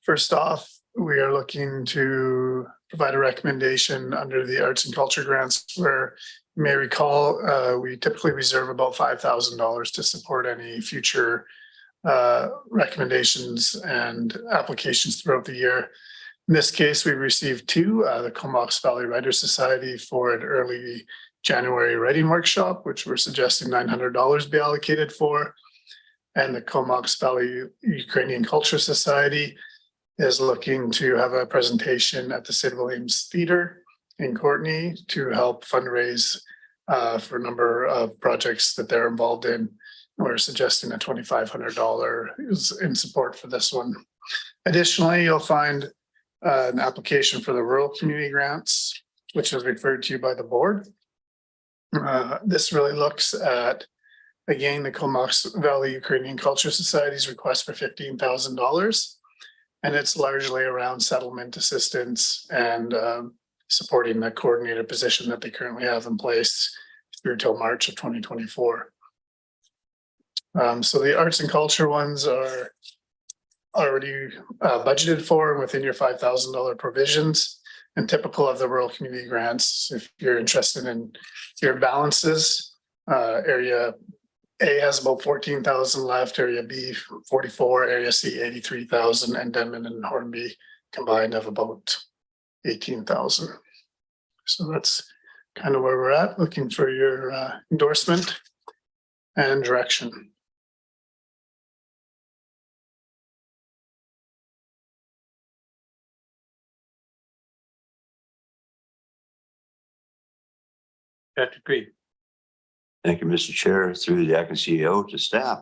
First off, we are looking to provide a recommendation under the arts and culture grants where you may recall we typically reserve about $5,000 to support any future recommendations and applications throughout the year. In this case, we received two, the Comox Valley Writers Society for an early January writing workshop, which we're suggesting $900 be allocated for. And the Comox Valley Ukrainian Culture Society is looking to have a presentation at the St. Williams Theatre in Courtenay to help fundraise for a number of projects that they're involved in. We're suggesting a $2,500 is in support for this one. Additionally, you'll find an application for the rural community grants, which is referred to by the board. This really looks at, again, the Comox Valley Ukrainian Culture Society's request for $15,000. And it's largely around settlement assistance and supporting the coordinator position that they currently have in place through till March of 2024. So the arts and culture ones are already budgeted for within your $5,000 provisions, and typical of the rural community grants. If you're interested in your balances, area A has about 14,000 left, area B 44, area C 83,000, and Denman and Hornby combined of about 18,000. So that's kind of where we're at, looking for your endorsement and direction. Dr. Green. Thank you, Mr. Chair, through the acting CEO to staff.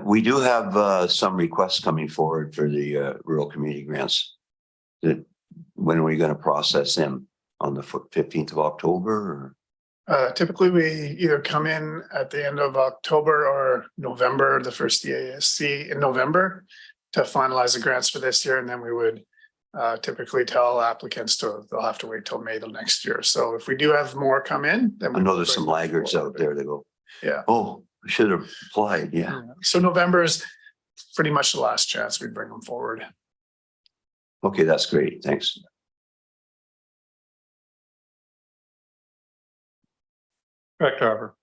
We do have some requests coming forward for the rural community grants. When are we going to process them? On the 15th of October? Typically, we either come in at the end of October or November, the first DASC in November to finalize the grants for this year. And then we would typically tell applicants they'll have to wait till May the next year. So if we do have more come in, then I know there's some laggards out there that go, yeah. Oh, we should have applied. Yeah. So November is pretty much the last chance we bring them forward. Okay, that's great. Thanks. Director Harper.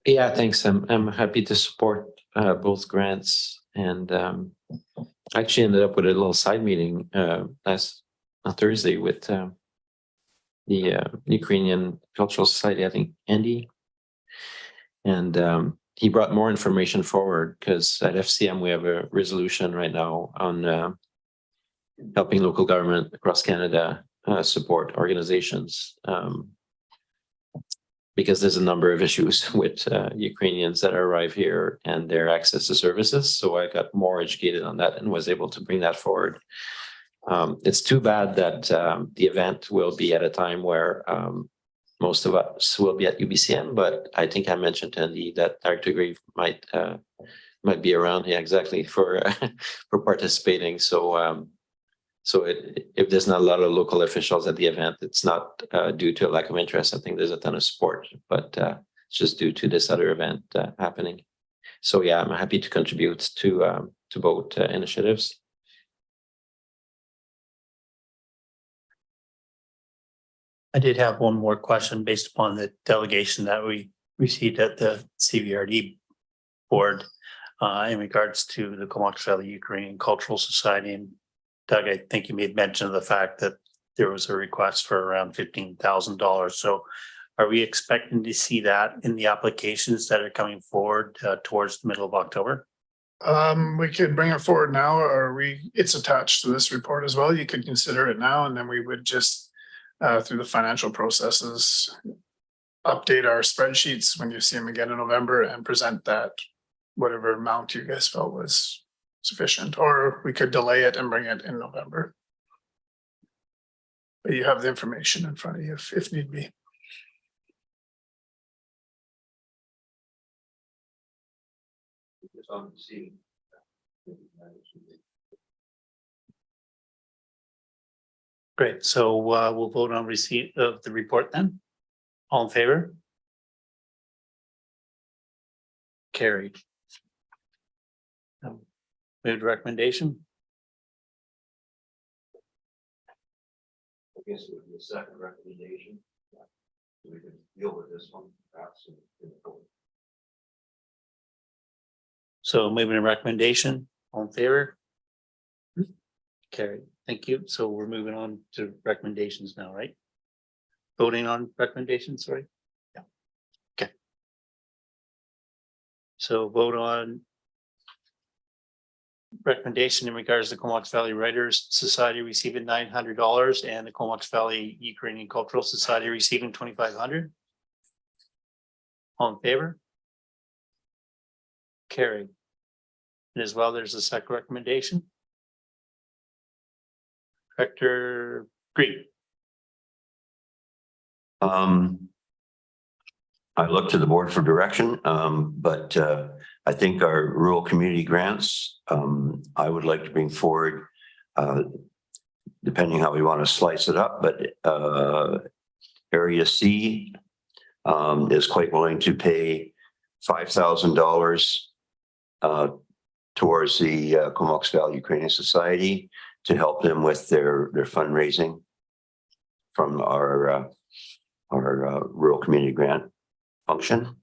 Yeah, thanks. I'm happy to support both grants, and I actually ended up with a little side meeting last Thursday with the Ukrainian Cultural Society, I think Andy, and he brought more information forward because at FCM we have a resolution right now on helping local government across Canada support organizations. Because there's a number of issues with Ukrainians that arrive here and their access to services. So I got more educated on that and was able to bring that forward. It's too bad that the event will be at a time where most of us will be at UBCM, but I think I mentioned to Andy that Dr. Grieve might be around here exactly for for participating. So if there's not a lot of local officials at the event, it's not due to a lack of interest. I think there's a ton of support, but it's just due to this other event happening. So yeah, I'm happy to contribute to both initiatives. I did have one more question based upon the delegation that we received at the CVRD board in regards to the Comox Valley Ukrainian Cultural Society. And Doug, I think you made mention of the fact that there was a request for around $15,000. So are we expecting to see that in the applications that are coming forward towards the middle of October? We could bring it forward now, or it's attached to this report as well. You could consider it now, and then we would just through the financial processes update our spreadsheets when you see them again in November and present that whatever amount you guys felt was sufficient, or we could delay it and bring it in November. But you have the information in front of you if need be. Great. So we'll vote on receipt of the report then. All in favor? Carried. Moved recommendation. I guess it would be a second recommendation. We can deal with this one perhaps. So moving a recommendation, all in favor? Carried. Thank you. So we're moving on to recommendations now, right? Voting on recommendations, sorry. Yeah. Okay. So vote on recommendation in regards to the Comox Valley Writers Society receiving $900 and the Comox Valley Ukrainian Cultural Society receiving $2,500. All in favor? Carried. And as well, there's a second recommendation. Director Green. I look to the board for direction, but I think our rural community grants, I would like to bring forward, depending how we want to slice it up, but Area C is quite willing to pay $5,000 towards the Comox Valley Ukrainian Society to help them with their fundraising from our rural community grant function.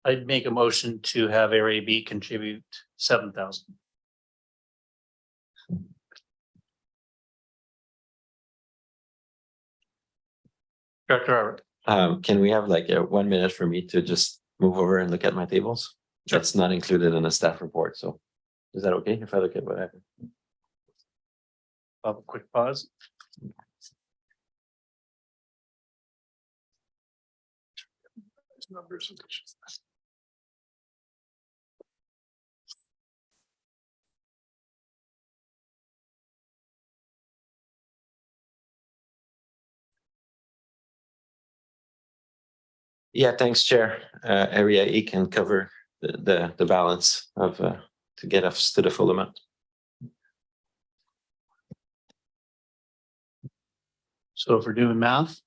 I'd make a motion to have Area B contribute 7,000. Director Howard. Can we have like 1 minute for me to just move over and look at my tables? That's not included in the staff report, so is that okay if I look at whatever? Have a quick pause. Yeah, thanks, Chair. Area E can cover the balance of to get us to the full amount. So if we're doing math,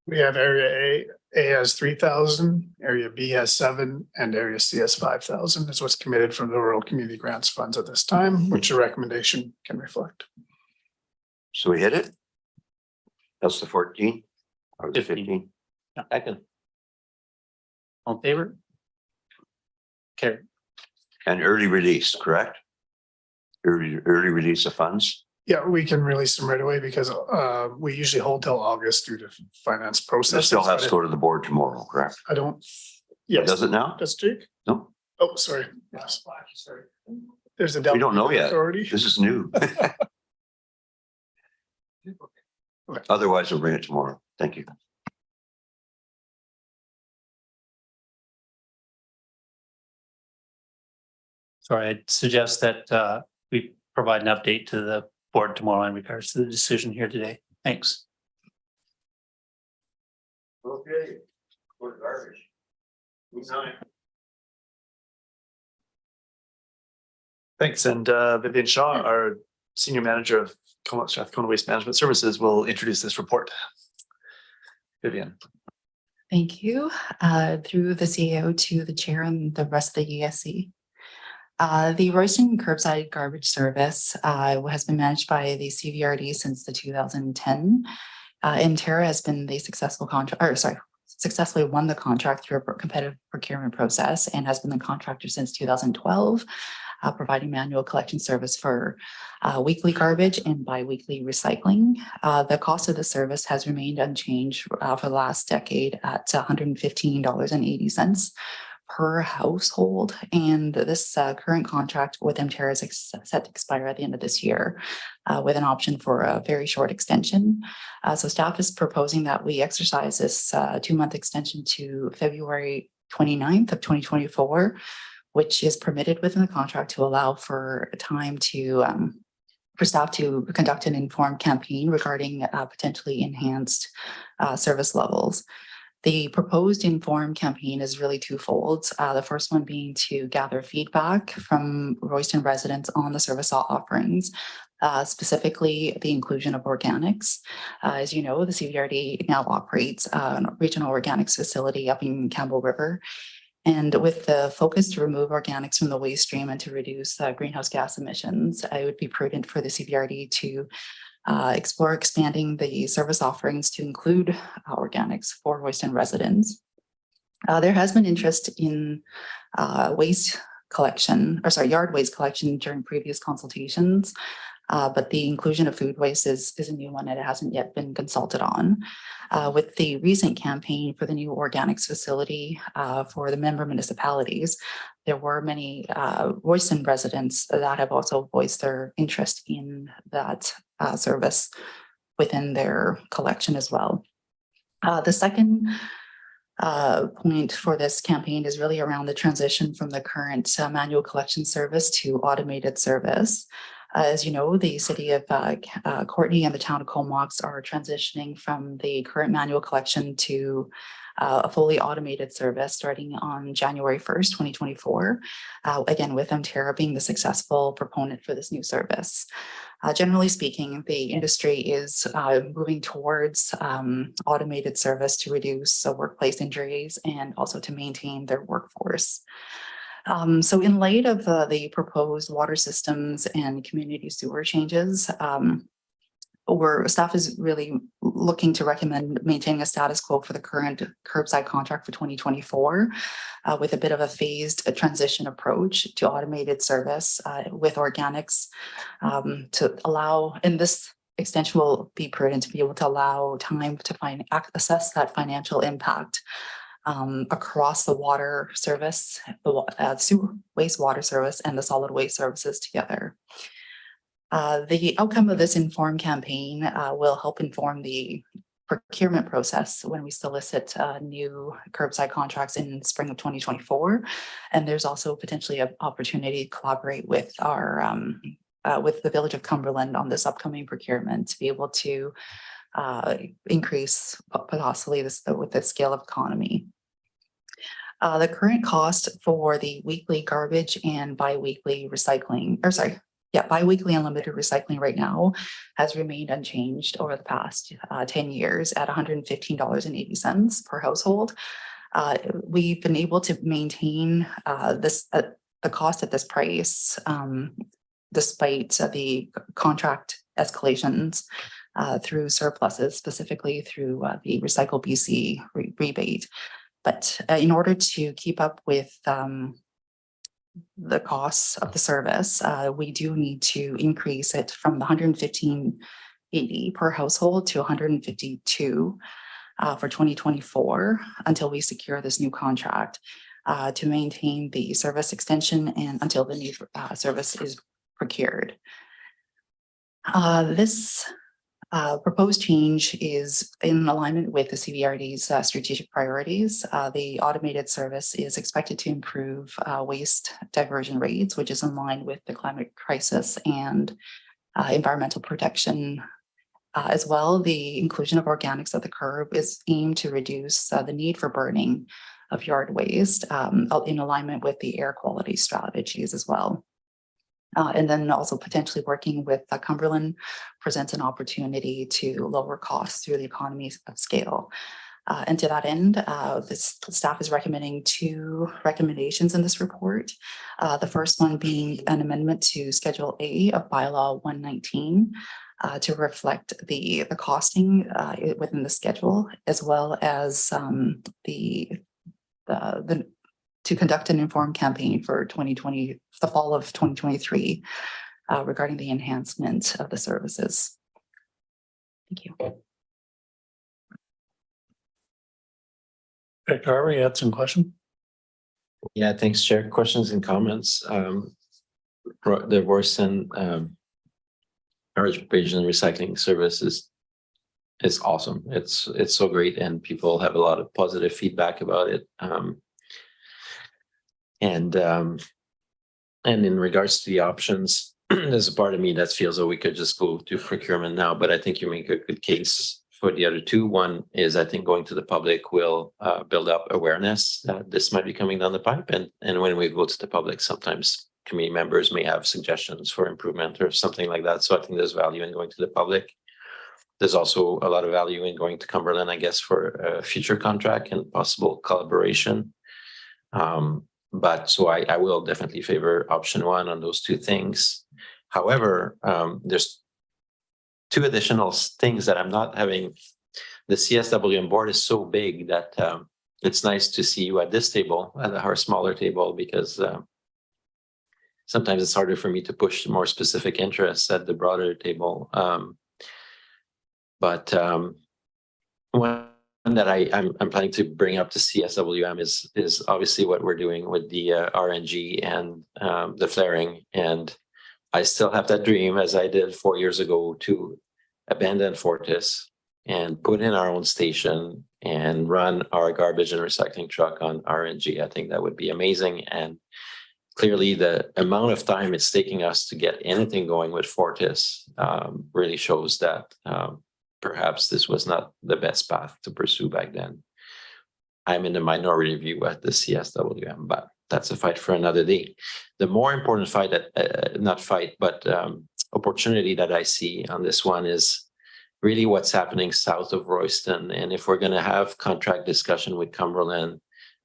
We have area A has 3,000, area B has 7, and area C has 5,000 is what's committed from the rural community grants funds at this time, which your recommendation can reflect. So we hit it? That's the 14 or the 15? I can. all in favor? Carry. And early release, correct? Early release of funds? Yeah, we can release them right away because we usually hold till August due to finance It process. still has to go to the board tomorrow, correct? I don't. Yes. Does it now? Does Jake? No, Oh, sorry. Yes. Sorry. There's a. we don't know yet. Authority. This is new. Otherwise, we'll bring it tomorrow. Thank you. Sorry, I'd suggest that we provide an update to the board tomorrow in regards to the decision here today. Thanks. Okay. Thanks. And Vivian Shaw, our Senior Manager of Strathcona Waste Management Services, will introduce this report. Vivian. Thank you. Through the CEO to the chair and the rest of the ESC. The Royston Curbside Garbage Service has been managed by the CVRD since the 2010. Intera has been the successfully won the contract through a competitive procurement process and has been the contractor since 2012, providing manual collection service for weekly garbage and bi-weekly recycling. The cost of the service has remained unchanged for the last decade at $115.80 per household. And this current contract with Intera is set to expire at the end of this year with an option for a very short extension. So staff is proposing that we exercise this 2-month extension to February 29th of 2024, which is permitted within the contract to allow for time to for staff to conduct an informed campaign regarding potentially enhanced service levels. The proposed informed campaign is really twofold. The first one being to gather feedback from Royston residents on the service offerings, specifically the inclusion of organics. As you know, the CVRD now operates a regional organics facility up in Campbell River. And with the focus to remove organics from the waste stream and to reduce greenhouse gas emissions, it would be prudent for the CVRD to explore expanding the service offerings to include organics for Royston residents. There has been interest in yard waste collection during previous consultations, but the inclusion of food waste is a new one that hasn't yet been consulted on. With the recent campaign for the new organics facility for the member municipalities, there were many Royston residents that have also voiced their interest in that service within their collection as well. The second point for this campaign is really around the transition from the current manual collection service to automated service. As you know, the city of Courtenay and the town of Comox are transitioning from the current manual collection to a fully automated service starting on January 1st, 2024. Again, with Intera being the successful proponent for this new service. Generally speaking, the industry is moving towards automated service to reduce workplace injuries and also to maintain their workforce. So in light of the proposed water systems and community sewer changes, staff is really looking to recommend maintaining a status quo for the current curbside contract for 2024 with a bit of a phased transition approach to automated service with organics to allow, and this extension will be prudent to be able to allow time to assess that financial impact across the water service, the sewer wastewater service, and the solid waste services together. The outcome of this informed campaign will help inform the procurement process when we solicit new curbside contracts in spring of 2024. And there's also potentially an opportunity to collaborate with our with the Village of Cumberland on this upcoming procurement to be able to increase possibly this with the scale of economy. The current cost for the weekly garbage and bi-weekly recycling, bi-weekly unlimited recycling right now has remained unchanged over the past 10 years at $115.80 per household. We've been able to maintain the cost at this price despite the contract escalations through surpluses, specifically through the Recycle BC rebate. But in order to keep up with the costs of the service, we do need to increase it from the $115.80 per household to $152 for 2024 until we secure this new contract to maintain the service extension and until the new service is procured. This proposed change is in alignment with the CVRD's strategic priorities. The automated service is expected to improve waste diversion rates, which is in line with the climate crisis and environmental protection. As well, the inclusion of organics at the curb is aimed to reduce the need for burning of yard waste in alignment with the air quality strategies as well. And then also potentially working with Cumberland presents an opportunity to lower costs through the economies of scale. And to that end, this staff is recommending 2 recommendations in this report. The first one being an amendment to Schedule A of Bylaw 119 to reflect the costing within the schedule, as well as to conduct an informed campaign for the fall of 2023 regarding the enhancement of the services. Thank you. Okay, Carver, you had some question? Yeah, thanks, Chair. Questions and comments. The Royston garbage and recycling service is awesome. It's so great, and people have a lot of positive feedback about it. And in regards to the options, there's a part of me that feels that we could just go to procurement now, but I think you make a good case for the other 2. One is, I think, going to the public will build up awareness that this might be coming down the pipe. And when we go to the public, sometimes committee members may have suggestions for improvement or something like that. So I think there's value in going to the public. There's also a lot of value in going to Cumberland, I guess, for a future contract and possible collaboration. But so I will definitely favor option 1 on those 2 things. However, there's 2 additional things that I'm not having. The CSWM board is so big that it's nice to see you at this table, at our smaller table, because sometimes it's harder for me to push more specific interests at the broader table. But one that I'm planning to bring up to CSWM is obviously what we're doing with the RNG and the flaring. And I still have that dream, as I did 4 years ago, to abandon Fortis and put in our own station and run our garbage and recycling truck on RNG. I think that would be amazing. And clearly the amount of time it's taking us to get anything going with Fortis really shows that perhaps this was not the best path to pursue back then. I'm in the minority view at the CSWM, but that's a fight for another day. The more important fight, opportunity that I see on this one is really what's happening south of Royston. And if we're going to have contract discussion with Cumberland,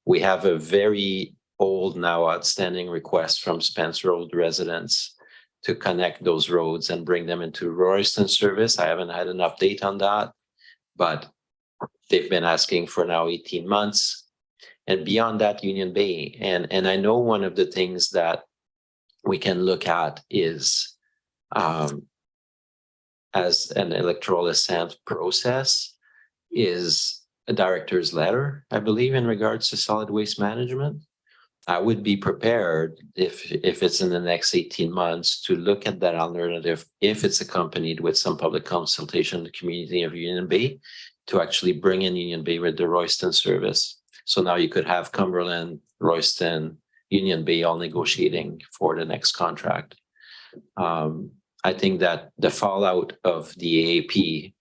we have a very old now outstanding request from Spence Road residents to connect those roads and bring them into Royston service. I haven't had an update on that. but they've been asking for now 18 months. And beyond that, Union Bay. And I know one of the things that we can look at is as an electoral assent process is a director's letter, I believe, in regards to solid waste management. I would be prepared if it's in the next 18 months to look at that alternative if it's accompanied with some public consultation in the community of Union Bay to actually bring in Union Bay with the Royston service. So now you could have Cumberland, Royston, Union Bay all negotiating for the next contract. I think that the fallout of the AAP,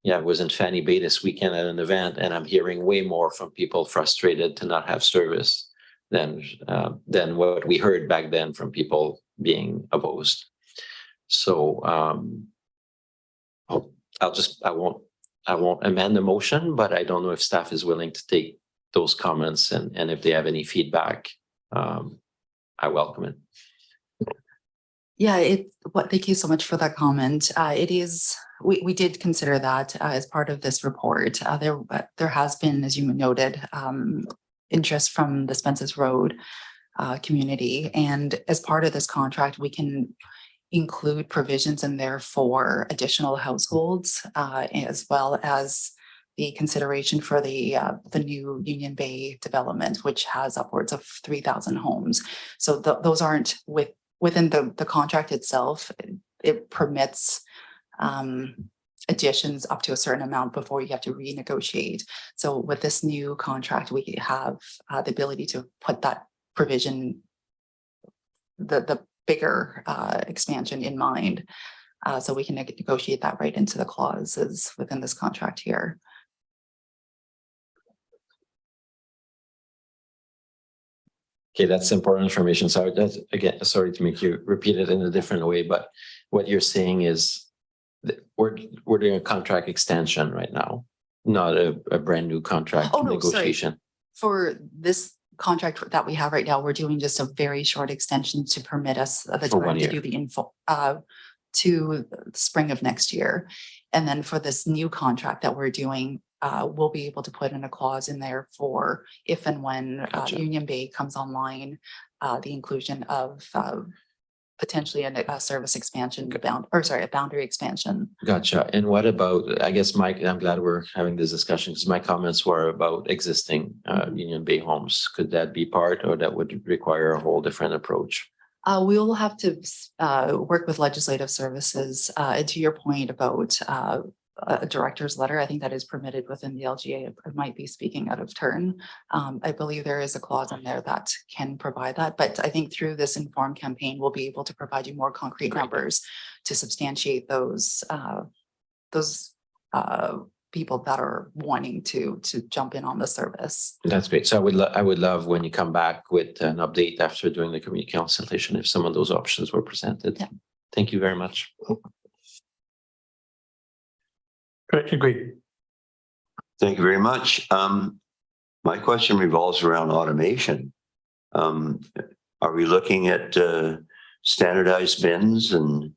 I was in Fanny Bay this weekend at an event, and I'm hearing way more from people frustrated to not have service than what we heard back then from people being opposed. So I won't amend the motion, but I don't know if staff is willing to take those comments and if they have any feedback, I welcome it. Yeah, thank you so much for that comment. It is, we did consider that as part of this report. There has been, as you noted, interest from the Spences Road community. And as part of this contract, we can include provisions in there for additional households, as well as the consideration for the new Union Bay development, which has upwards of 3,000 homes. So those aren't within the contract itself. It permits additions up to a certain amount before you have to renegotiate. So with this new contract, we have the ability to put that provision, the bigger expansion in mind. So we can negotiate that right into the clauses within this contract here. Okay, that's important information. So that's, again, sorry to make you repeat it in a different way, but what you're saying is that we're doing a contract extension right now, not a brand new contract negotiation. Sorry. For this contract that we have right now, we're doing just a very short extension to permit us the time to do the info to spring of next year. And then for this new contract that we're doing, we'll be able to put in a clause in there for if and when Union Bay comes online, the inclusion of potentially a service expansion, a boundary expansion. Gotcha. And what about, I guess, Mike, I'm glad we're having this discussion because my comments were about existing Union Bay homes. Could that be part, or that would require a whole different approach? We will have to work with legislative services. And to your point about a director's letter, I think that is permitted within the LGA. I might be speaking out of turn. I believe there is a clause in there that can provide that, but I think through this informed campaign, we'll be able to provide you more concrete numbers to substantiate those people that are wanting to jump in on the service. That's great. So I would love when you come back with an update after doing the community consultation, if some of those options were presented. Yeah. Thank you very much. Great, agreed. Thank you very much. My question revolves around automation. Are we looking at standardized bins and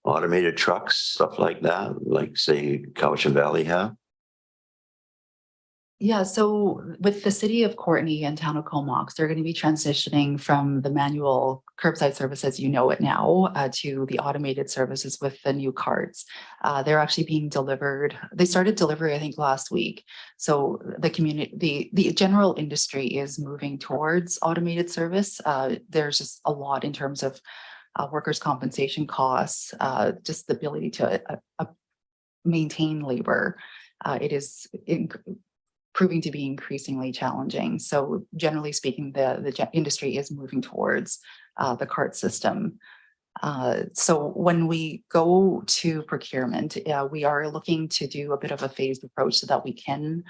automated trucks, stuff like that, like say Cowichan Valley have? Yeah, so with the city of Courtenay and town of Comox, they're going to be transitioning from the manual curbside service as you know it now to the automated services with the new carts. They're actually being delivered. They started delivery, I think, last week. So the community, the general industry is moving towards automated service. There's just a lot in terms of workers' compensation costs, just the ability to maintain labor. It is proving to be increasingly challenging. So generally speaking, the industry is moving towards the cart system. So when we go to procurement, we are looking to do a bit of a phased approach so that we can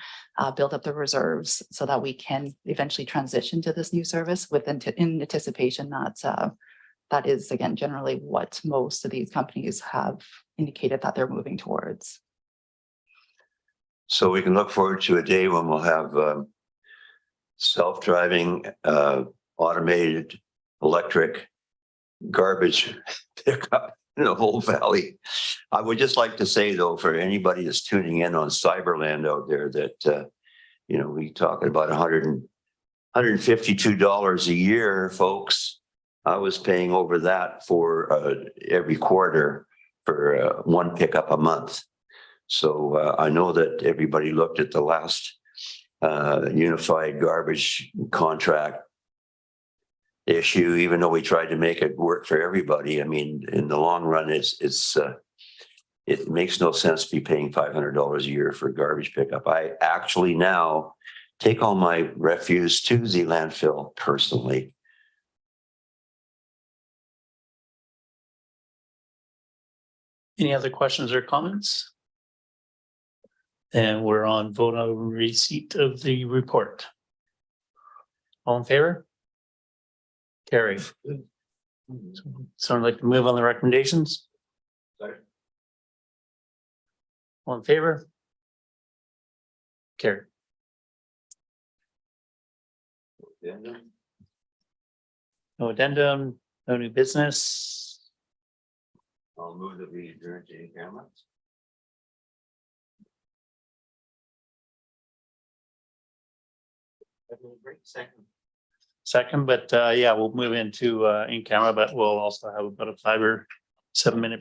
build up the reserves so that we can eventually transition to this new service in anticipation that that is, again, generally what most of these companies have indicated that they're moving towards. So we can look forward to a day when we'll have self-driving, automated, electric garbage pickup in the whole valley. I would just like to say though, for anybody that's tuning in on Cyberland out there that, you know, we talking about $152 a year, folks. I was paying over that for every quarter for one pickup a month. So I know that everybody looked at the last unified garbage contract issue, even though we tried to make it work for everybody. I mean, in the long run, it makes no sense to be paying $500 a year for garbage pickup. I actually now take all my refuse to the landfill personally. Any other questions or comments? And we're on vote on receipt of the report. All in favor? Carry. Someone like to move on the recommendations? All in favor? Carry. No addendum, no new business. I'll move that we adjourn to camera. Second, but yeah, we'll move into in camera, but we'll also have about a 5 or 7 minute